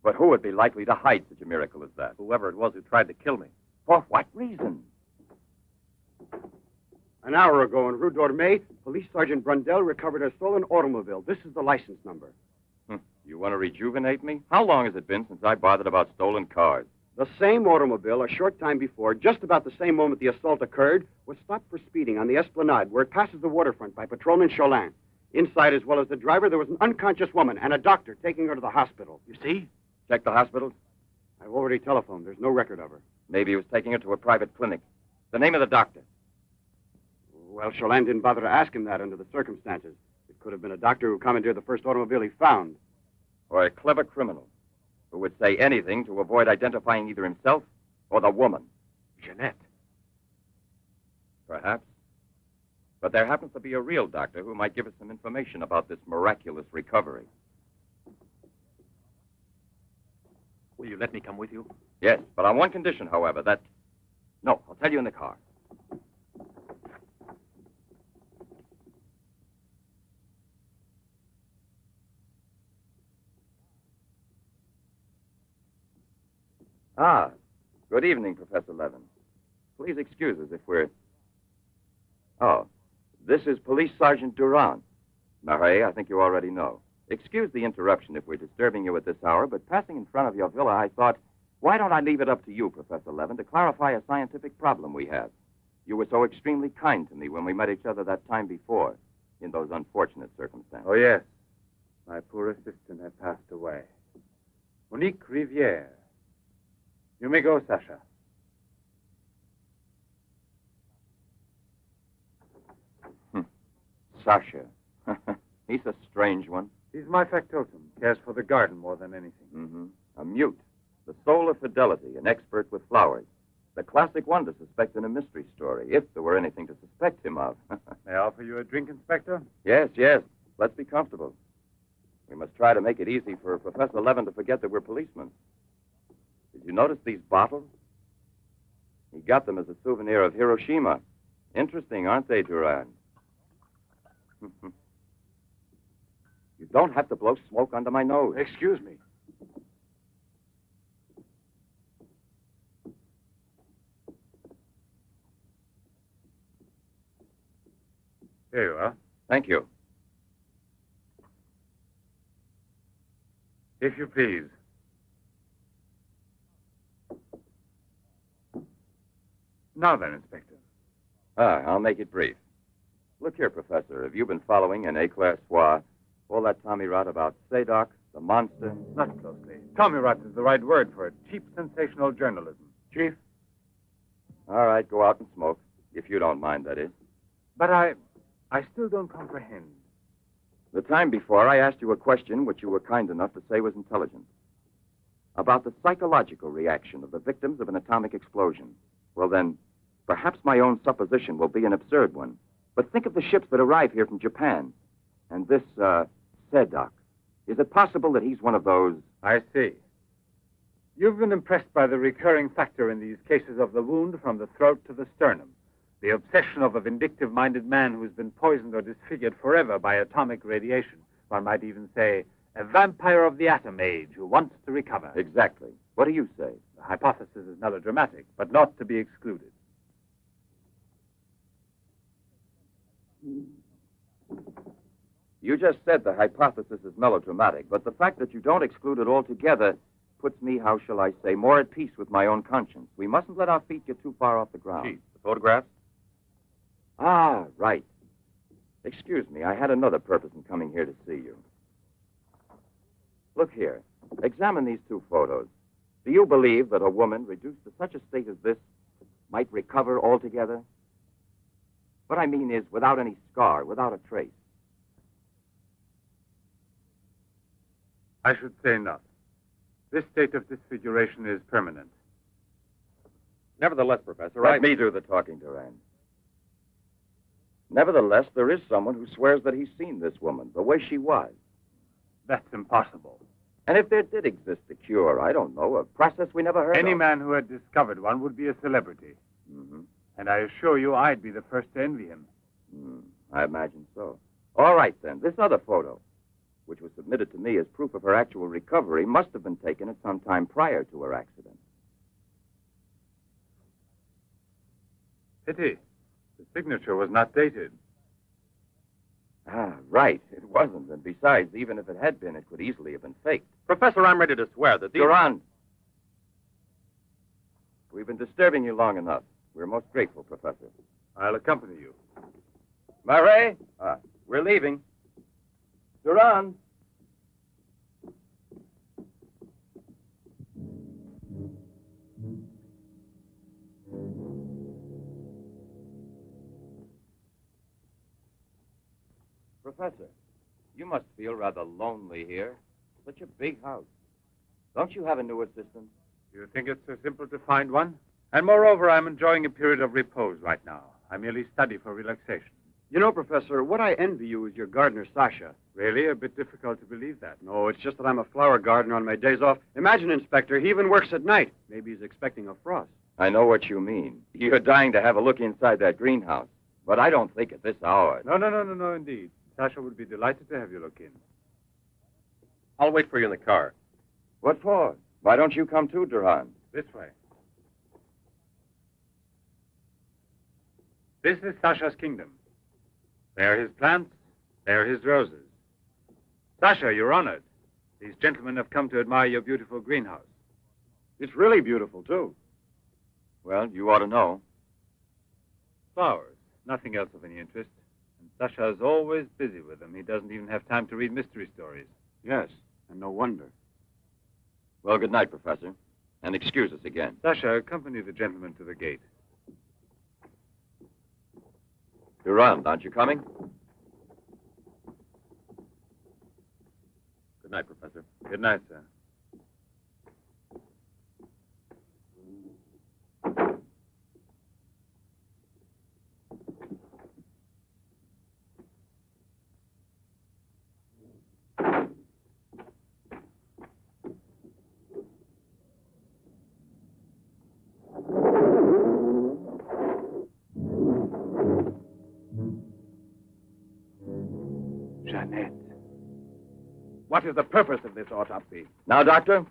S1: But who would be likely to hide such a miracle as that?
S13: Whoever it was who tried to kill me.
S1: For what reason?
S6: An hour ago in Rue d'Orme, Police Sergeant Brundell recovered a stolen automobile. This is the license number.
S1: You want to rejuvenate me? How long has it been since I bothered about stolen cars?
S6: The same automobile, a short time before, just about the same moment the assault occurred, was stopped for speeding on the Esplanade, where it passes the waterfront, by Patrolman Cholin. Inside, as well as the driver, there was an unconscious woman and a doctor taking her to the hospital.
S13: You see?
S1: Check the hospitals?
S6: I've already telephoned. There's no record of her.
S1: Maybe he was taking her to a private clinic. The name of the doctor?
S6: Well, Cholin didn't bother to ask him that under the circumstances. It could have been a doctor who commandeered the first automobile he found.
S1: Or a clever criminal who would say anything to avoid identifying either himself or the woman.
S13: Jeanette.
S1: Perhaps. But there happens to be a real doctor who might give us some information about this miraculous recovery.
S13: Will you let me come with you?
S1: Yes, but on one condition, however, that... No, I'll tell you in the car. Ah, good evening, Professor Levin. Please excuse us if we're... Oh, this is Police Sergeant Durand. Marais, I think you already know. Excuse the interruption if we're disturbing you at this hour, but passing in front of your villa, I thought, why don't I leave it up to you, Professor Levin, to clarify a scientific problem we have? You were so extremely kind to me when we met each other that time before, in those unfortunate circumstances.
S5: Oh, yes. My poor assistant had passed away. Monique Riviere. You may go, Sasha.
S1: Sasha. He's a strange one.
S5: He's my factotum. Cares for the garden more than anything.
S1: Mm-hmm. A mute. The soul of fidelity, an expert with flowers. The classic one to suspect in a mystery story, if there were anything to suspect him of.
S5: May I offer you a drink, Inspector?
S1: Yes, yes. Let's be comfortable. We must try to make it easy for Professor Levin to forget that we're policemen. Did you notice these bottles? He got them as a souvenir of Hiroshima Interesting, aren't they, Duran? You don't have to blow smoke under my nose.
S5: Excuse me. Here you are.
S1: Thank you.
S5: If you please. Now then, Inspector.
S1: I'll make it brief. Look here, Professor. Have you been following in Éclair Soir all that Tommy rot about Sadok, the monster?
S5: Not closely. Tommy rot is the right word for it. Cheap, sensational journalism. Chief?
S1: All right, go out and smoke. If you don't mind, that is.
S5: But I still don't comprehend.
S1: The time before, I asked you a question which you were kind enough to say was intelligent. About the psychological reaction of the victims of an atomic explosion. Well, then, perhaps my own supposition will be an absurd one. But think of the ships that arrive here from Japan. And this, Sadok. Is it possible that he's one of those?
S5: I see. You've been impressed by the recurring factor in these cases of the wound from the throat to the sternum. The obsession of a vindictive-minded man who's been poisoned or disfigured forever by atomic radiation. One might even say, a vampire of the atom age who wants to recover.
S1: Exactly. What do you say?
S5: The hypothesis is melodramatic, but not to be excluded.
S1: You just said the hypothesis is melodramatic, but the fact that you don't exclude it altogether puts me, how shall I say, more at peace with my own conscience. We mustn't let our feet get too far off the ground.
S13: Chief, the photographs?
S1: Ah, right. Excuse me, I had another purpose in coming here to see you. Look here. Examine these two photos. Do you believe that a woman reduced to such a state as this might recover altogether? What I mean is without any scar, without a trace.
S5: I should say not. This state of disfiguration is permanent.
S13: Nevertheless, Professor,
S1: Let me do the talking, Durand. Nevertheless, there is someone who swears that he's seen this woman, the way she was.
S5: That's impossible.
S1: And if there did exist a cure, I don't know, a process we never heard of.
S5: Any man who had discovered one would be a celebrity.
S1: Mm-hmm.
S5: And I assure you I'd be the first to envy him.
S1: I imagine so. All right, then. This other photo, which was submitted to me as proof of her actual recovery, must have been taken at some time prior to her accident.
S5: Pity. The signature was not dated.
S1: Ah, right. It wasn't. And besides, even if it had been, it could easily have been faked.
S13: Professor, I'm ready to swear that these...
S1: Durand! We've been disturbing you long enough. We're most grateful, Professor.
S5: I'll accompany you.
S1: Murray! We're leaving. Durand! Professor, you must feel rather lonely here. Such a big house. Don't you have a new assistant?
S5: You think it's so simple to find one? And moreover, I'm enjoying a period of repose right now. I merely study for relaxation.
S6: You know, Professor, what I envy you is your gardener, Sasha.
S5: Really? A bit difficult to believe that.
S6: No, it's just that I'm a flower gardener on my days off. Imagine, Inspector, he even works at night. Maybe he's expecting a frost.
S1: I know what you mean. You're dying to have a look inside that greenhouse. But I don't think at this hour.
S5: No, indeed. Sasha would be delighted to have you look in.
S13: I'll wait for you in the car.
S1: What for? Why don't you come too, Durand?
S5: This way. This is Sasha's kingdom. There are his plants. There are his roses. Sasha, you're honored. These gentlemen have come to admire your beautiful greenhouse.
S6: It's really beautiful, too.
S1: Well, you ought to know.
S5: Flowers. Nothing else of any interest. And Sasha's always busy with them. He doesn't even have time to read mystery stories.
S6: Yes, and no wonder.
S1: Well, good night, Professor. And excuse us again.
S5: Sasha, accompany the gentleman to the gate.
S1: Durand, aren't you coming?
S13: Good night, Professor.
S5: Good night, sir.
S8: What is the purpose of this autopsy?
S14: Now, Doctor,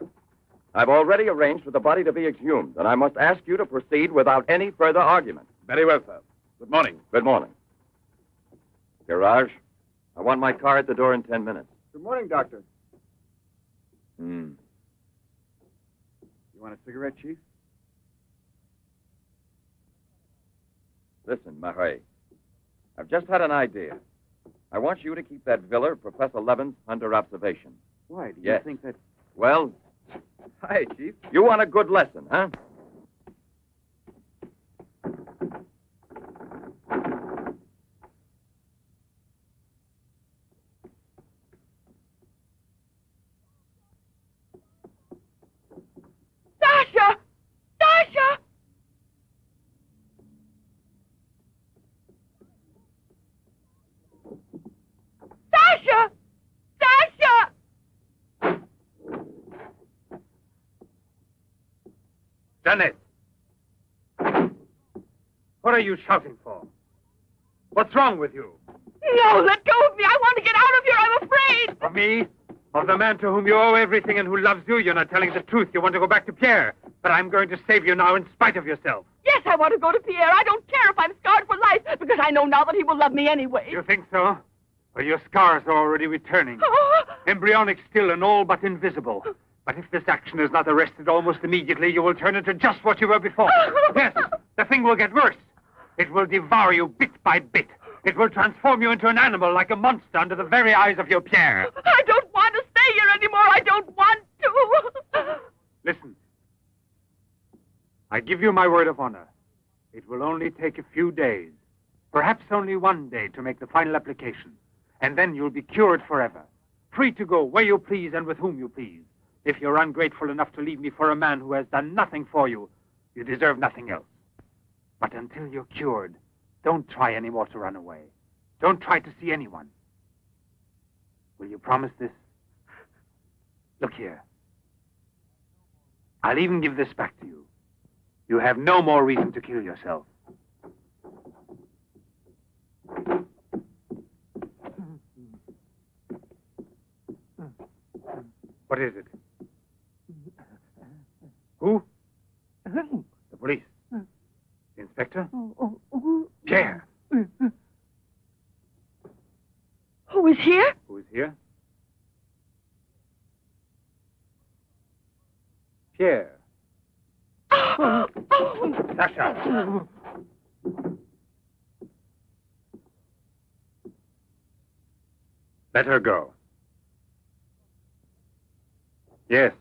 S14: I've already arranged for the body to be exhumed, and I must ask you to proceed without any further argument.
S8: Very well, sir. Good morning.
S14: Good morning. Garage, I want my car at the door in 10 minutes.
S6: Good morning, Doctor.
S14: Hmm.
S6: You want a cigarette, Chief?
S14: Listen, Marais, I've just had an idea. I want you to keep that villa of Professor Levin's under observation.
S6: Why? Do you
S14: Yes.
S6: think that...
S14: Well,
S6: Hi, Chief.
S14: you want a good lesson, huh?
S2: Sasha! Sasha! Sasha! Sasha!
S10: Janet! What are you shouting for? What's wrong with you?
S2: No, let go of me. I want to get out of here. I'm afraid.
S10: Of me? Of the man to whom you owe everything and who loves you? You're not telling the truth. You want to go back to Pierre. But I'm going to save you now in spite of yourself.
S2: Yes, I want to go to Pierre. I don't care if I'm scarred for life, because I know now that he will love me anyway.
S10: You think so? Well, your scars are already returning. Embryonic still and all but invisible. But if this action is not arrested almost immediately, you will turn into just what you were before. Yes, the thing will get worse. It will devour you bit by bit. It will transform you into an animal like a monster under the very eyes of your Pierre.
S2: I don't want to stay here anymore. I don't want to.
S10: Listen. I give you my word of honor. It will only take a few days, perhaps only one day, to make the final application. And then you'll be cured forever, free to go where you please and with whom you please. If you're ungrateful enough to leave me for a man who has done nothing for you, you deserve nothing else. But until you're cured, don't try any more to run away. Don't try to see anyone. Will you promise this? Look here. I'll even give this back to you. You have no more reason to kill yourself. What is it? Who? The police. The inspector? Pierre.
S2: Who is here?
S10: Who is here? Pierre. Sasha. Let her go. Yes.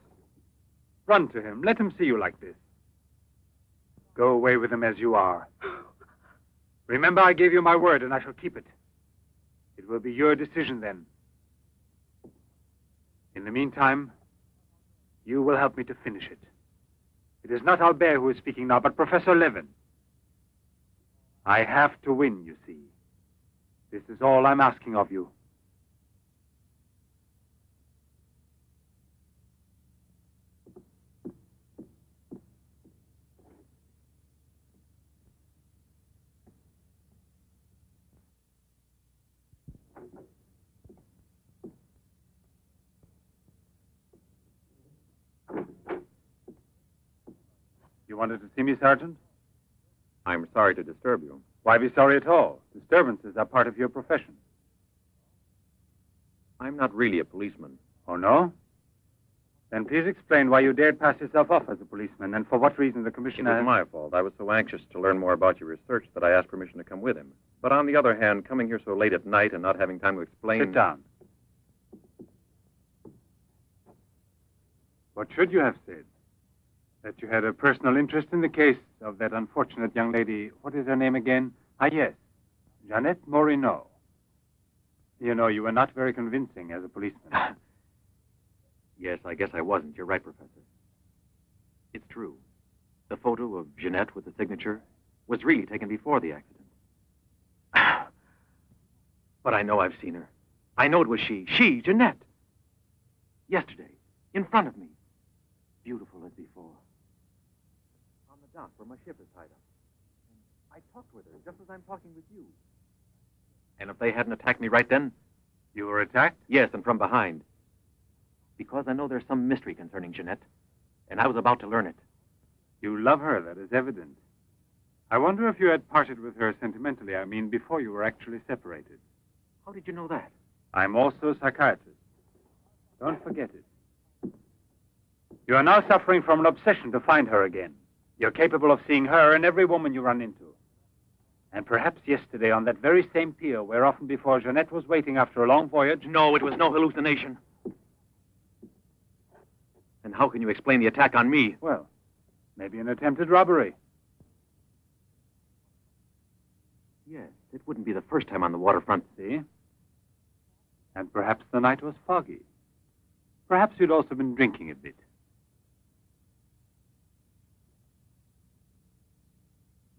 S10: Run to him. Let him see you like this. Go away with him as you are. Remember, I gave you my word, and I shall keep it. It will be your decision then. In the meantime, you will help me to finish it. It is not Albert who is speaking now, but Professor Levin. I have to win, you see. This is all I'm asking of you. You wanted to see me, Sergeant?
S1: I'm sorry to disturb you.
S10: Why be sorry at all? Disturbances are part of your profession.
S1: I'm not really a policeman.
S10: Oh, no? Then please explain why you dared pass yourself off as a policeman, and for what reason the
S1: It
S10: commissioner...
S1: was my fault. I was so anxious to learn more about your research that I asked permission to come with him. But on the other hand, coming here so late at night and not having time to explain...
S10: Sit down. What should you have said? That you had a personal interest in the case of that unfortunate young lady. What is her name again? Ah, yes. Jeanette Morino. You know, you were not very convincing as a policeman.
S1: Yes, I guess I wasn't. You're right, Professor. It's true. The photo of Jeanette with the signature was really taken before the accident. But I know I've seen her. I know it was she, Jeanette. Yesterday, in front of me. Beautiful as before. On the dock where my ship is tied up. And I talked with her just as I'm talking with you. And if they hadn't attacked me right then...
S10: You were attacked?
S1: Yes, and from behind.
S13: Because I know there's some mystery concerning Jeanette, and I was about to learn it.
S10: You love her, that is evident. I wonder if you had parted with her sentimentally, I mean, before you were actually separated.
S13: How did you know that?
S10: I'm also a psychiatrist. Don't forget it. You are now suffering from an obsession to find her again. You're capable of seeing her and every woman you run into. And perhaps yesterday on that very same pier where often before Jeanette was waiting after a long voyage...
S13: No, it was no hallucination. And how can you explain the attack on me?
S10: Well, maybe an attempted robbery.
S13: Yes, it wouldn't be the first time on the waterfront.
S10: See? And perhaps the night was foggy. Perhaps you'd also been drinking a bit.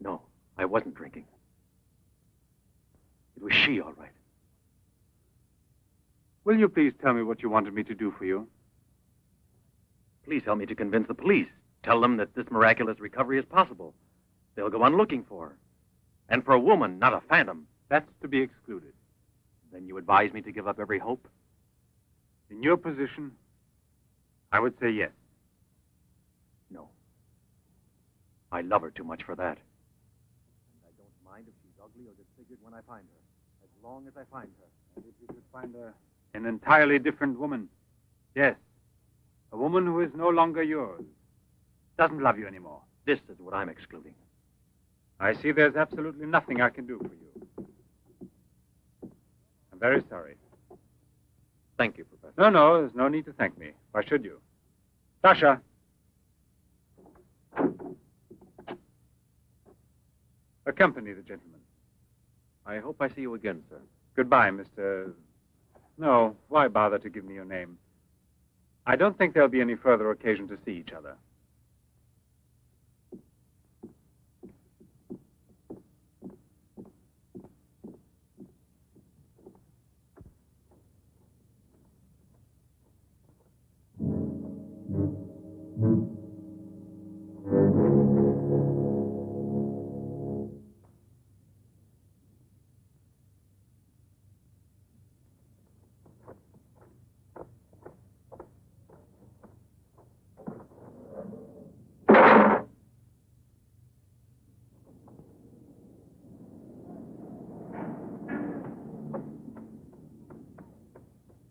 S13: No, I wasn't drinking. It was she, all right.
S10: Will you please tell me what you wanted me to do for you?
S13: Please help me to convince the police. Tell them that this miraculous recovery is possible. They'll go on looking for her. And for a woman, not a phantom.
S10: That's to be excluded.
S13: Then you advise me to give up every hope?
S10: In your position, I would say yes.
S13: No. I love her too much for that. And I don't mind if she's ugly or disfigured when I find her, as long as I find her.
S10: And if you could find an entirely different woman. Yes. A woman who is no longer yours. Doesn't love you anymore.
S13: This is what I'm excluding.
S10: I see there's absolutely nothing I can do for you. I'm very sorry.
S13: Thank you, Professor.
S10: No, there's no need to thank me. Why should you? Sasha. Accompany the gentleman.
S13: I hope I see you again, sir.
S10: Goodbye, Mr... No, why bother to give me your name? I don't think there'll be any further occasion to see each other.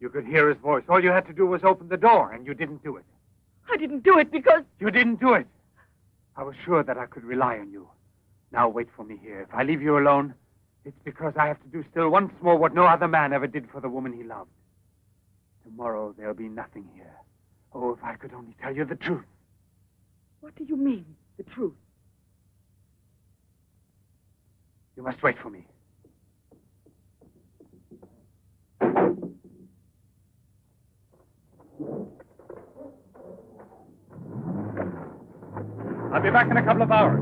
S10: You could hear his voice. All you had to do was open the door, and you didn't do it.
S2: I didn't do it because...
S10: You didn't do it. I was sure that I could rely on you. Now wait for me here. If I leave you alone, it's because I have to do still once more what no other man ever did for the woman he loved. Tomorrow there'll be nothing here. Oh, if I could only tell you the truth.
S2: What do you mean, the truth?
S10: You must wait for me. I'll be back in a couple of hours.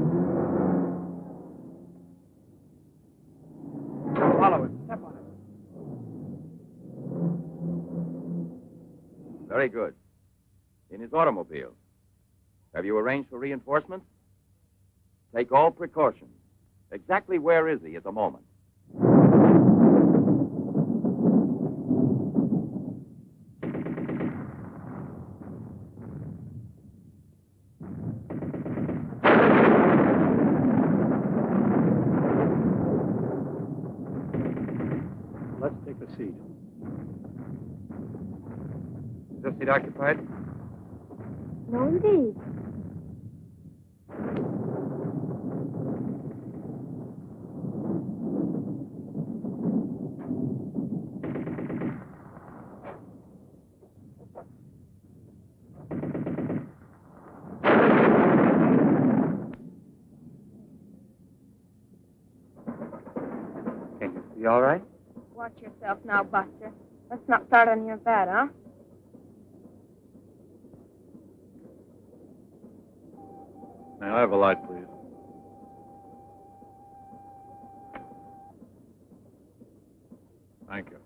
S10: Follow it. Step on it.
S14: Very good. In his automobile. Have you arranged for reinforcements? Take all precautions. Exactly where is he at the moment?
S6: Let's take a seat.
S10: Is this seat occupied?
S11: No, indeed.
S10: Can you see all right?
S11: Watch yourself now, Buster. Let's not start on your bed, huh?
S1: May I have a light, please? Thank you.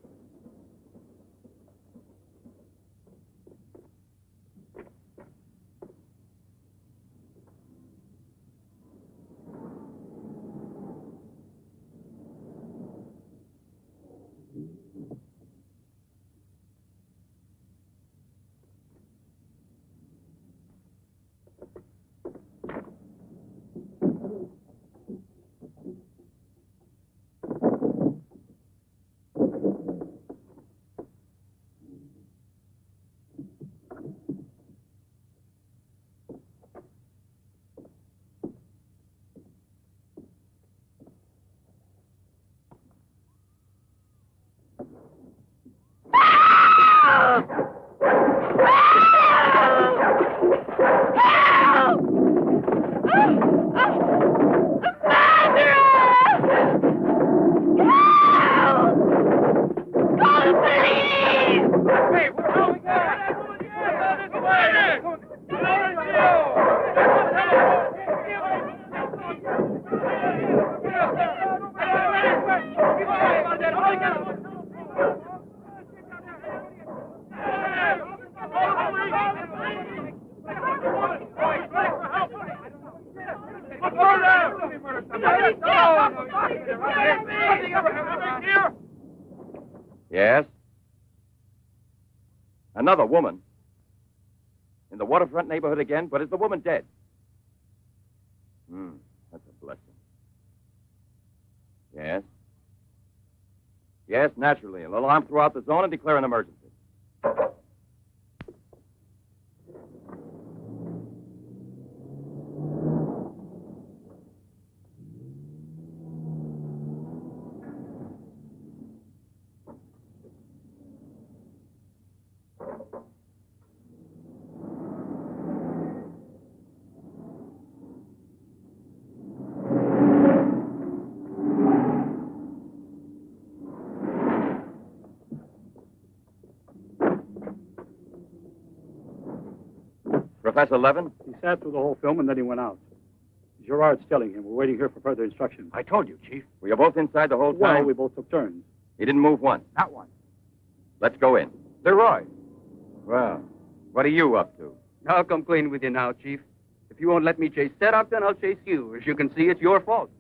S14: Another woman? In the waterfront neighborhood again? But is the woman dead? That's a blessing. Yes? Yes, naturally. An alarm throughout the zone and declare an emergency. Professor Levin?
S15: He sat through the whole film and then he went out. Gerard's telling him. We're waiting here for further instructions.
S10: I told you, Chief.
S14: Were you both inside the whole time?
S15: Well, we both took turns.
S14: He didn't move once?
S10: Not one.
S14: Let's go in.
S10: Leroy.
S14: Well, what are you up to?
S16: I'll come clean with you now, Chief. If you won't let me chase setup, then I'll chase you. As you can see, it's your fault.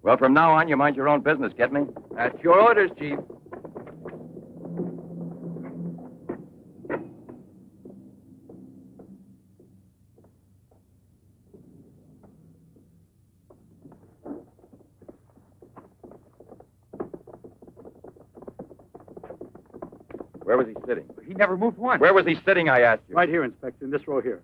S14: Well, from now on, you mind your own business, get me?
S16: That's your orders, Chief.
S14: Where was he sitting?
S10: He never moved once.
S14: Where was he sitting, I asked you?
S15: Right here, Inspector, in this row here.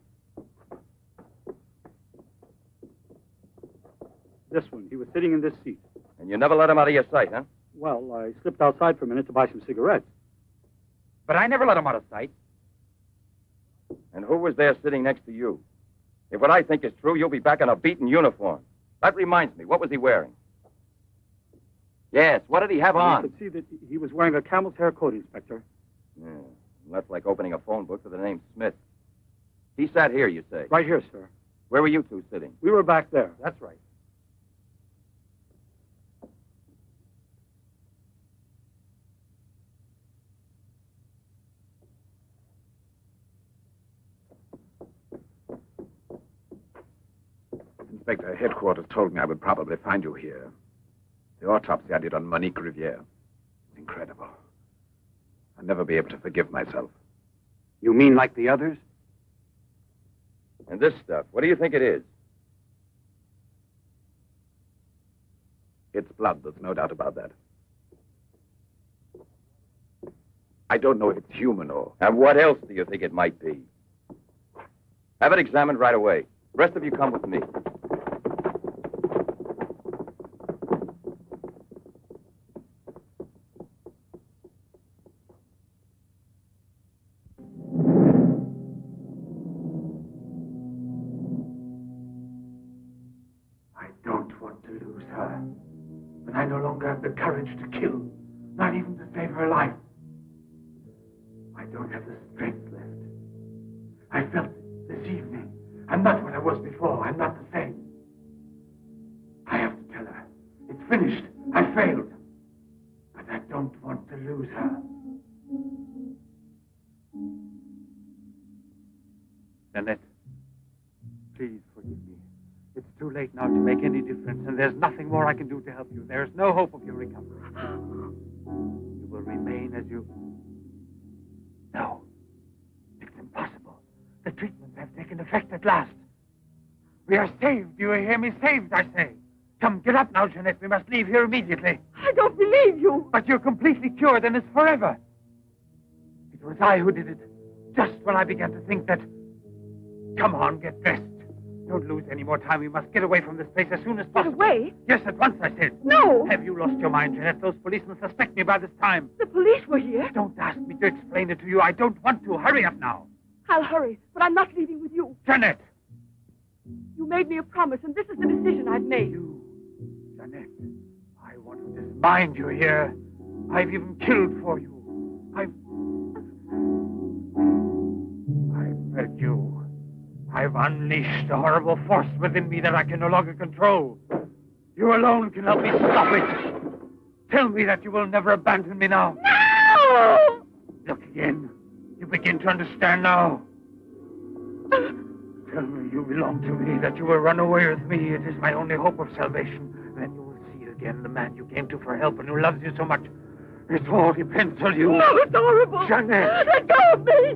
S15: This one. He was sitting in this seat.
S14: And you never let him out of your sight, huh?
S15: Well, I slipped outside for a minute to buy some cigarettes.
S10: But I never let him out of sight.
S14: And who was there sitting next to you? If what I think is true, you'll be back in a beaten uniform. That reminds me, what was he wearing? Yes, what did he have on?
S15: You could see that he was wearing a camel's hair coat, Inspector.
S14: Yeah, that's like opening a phone book for the name Smith. He sat here, you say?
S15: Right here, sir.
S14: Where were you two sitting?
S15: We were back there.
S10: That's right.
S8: Inspector, headquarters told me I would probably find you here. The autopsy I did on Monique Riviere. It's incredible. I'll never be able to forgive myself.
S6: You mean like the others?
S14: And this stuff, what do you think it is?
S8: It's blood, there's no doubt about that. I don't know if it's human or...
S14: And what else do you think it might be? Have it examined right away. The rest of you come with me.
S12: But I no longer have the courage to kill, not even to save her life. I don't have the strength left. I felt it this evening. I'm not what I was before. I'm not the same. I have to tell her. It's finished. I failed. But I don't want to lose her.
S10: Annette, please forgive me. It's too late now to make any difference, and there's nothing more I can do to help you. There's no hope of your recovery. You will remain as you... No. It's impossible. The treatments have taken effect at last. We are saved. Do you hear me? Saved, I say. Come, get up now, Jeanette. We must leave here immediately.
S2: I don't believe you.
S10: But you're completely cured, and it's forever. It was I who did it. Just when I began to think that... Come on, get dressed. Don't lose any more time. We must get away from this place as soon as possible.
S2: Get away?
S10: Yes, at once, I said.
S2: No!
S10: Have you lost your mind, Jeanette? Those policemen suspect me by this time.
S2: The police were here?
S10: Don't ask me to explain it to you. I don't want to. Hurry up now.
S2: I'll hurry, but I'm not leaving with you.
S10: Jeanette!
S2: You made me a promise, and this is the decision I've made.
S10: You, Jeanette, I want to dismind you here. I've even killed for you. I've fed you. I've unleashed a horrible force within me that I can no longer control. You alone can help me stop it. Tell me that you will never abandon me now.
S2: No!
S10: Look again. You begin to understand now. Tell me you belong to me, that you will run away with me. It is my only hope of salvation. Then you will see again the man you came to for help and who loves you so much. It all depends on you.
S2: No, it's horrible.
S10: Jeanette!
S2: Let go of me!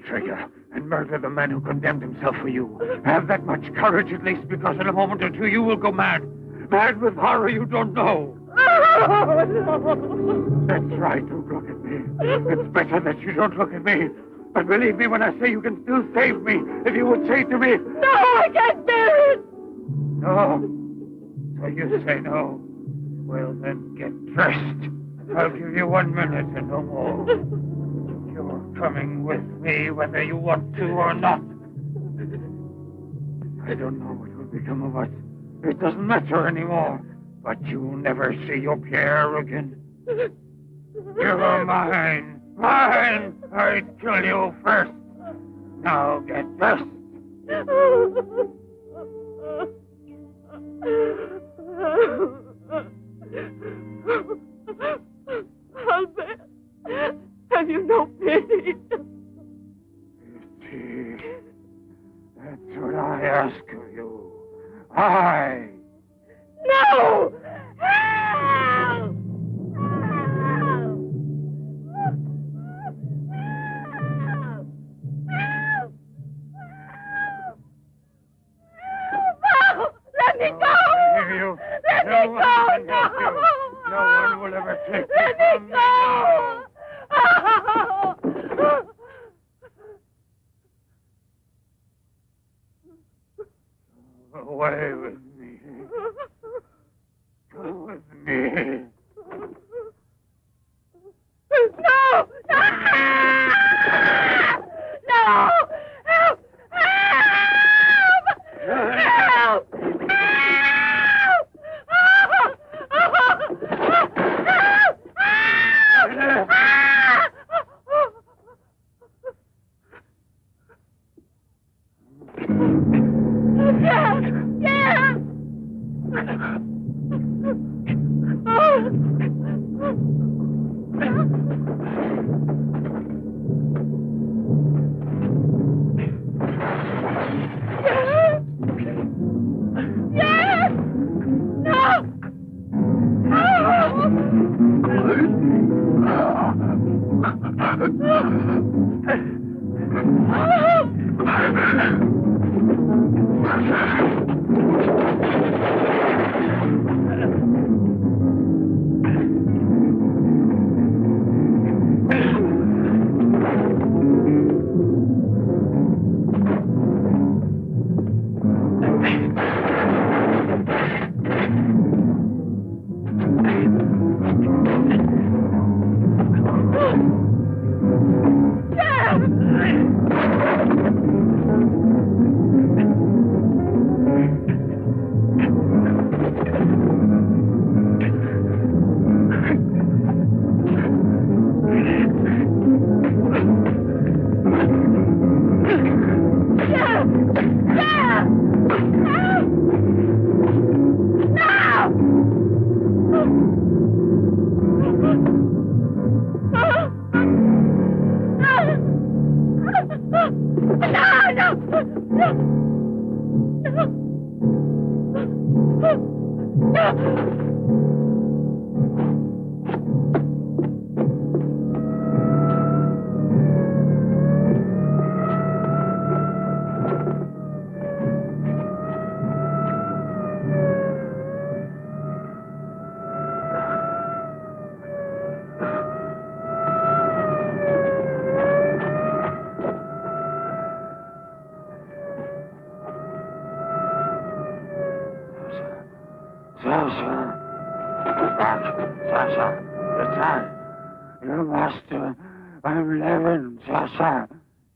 S12: traitor and murder the man who condemned himself for you. Have that much courage at least, because in a moment or two you will go mad. Mad with horror you don't know. That's right, don't look at me. It's better that you don't look at me. But believe me when I say you can still save me, if you would say to me...
S2: No, I can't bear it!
S12: No. So you say no. Well, then get dressed. I'll give you 1 minute and no more. You're coming with me whether you want to or not. I don't know what will become of us. It doesn't matter anymore. But you'll never see your Pierre again. You're mine. Mine! I'd kill you first. Now get dressed.
S2: Albert, have you no pity?
S12: Pity? That's what I ask of you. I.
S2: No! Help! Let me go! Let me go!
S12: No one will ever take you
S2: Let
S12: from
S2: me
S12: me now. Go away with me. Go with me.
S2: No! No! No! Help! Help! Help!
S12: Your master, I'm Levin, Sasha.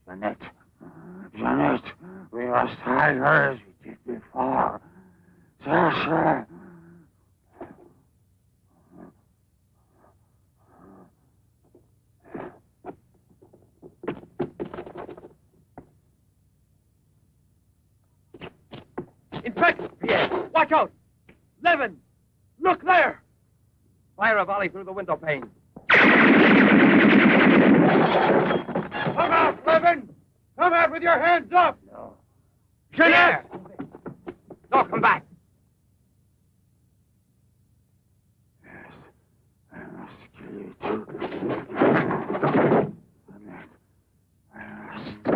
S12: Jeanette, we must hide her as we did before. Sasha.
S16: Inspector! Pierre, watch out! Levin! Look there! Fire a volley through the window pane.
S12: Come out, Levin! Come out with your hands up!
S16: No.
S12: Jeanette!
S16: No, come back.
S12: Yes, I must kill you too. Jeanette, I must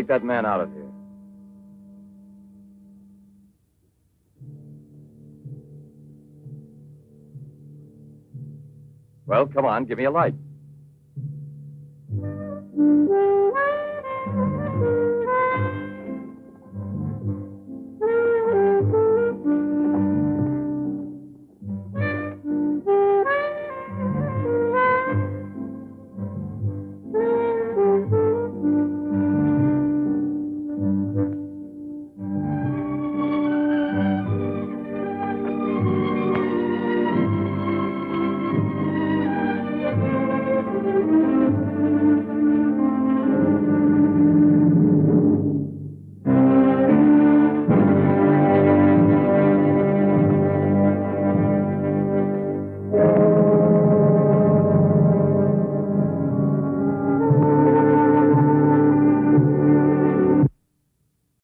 S14: Take that man out of here. Well, come on, give me a light.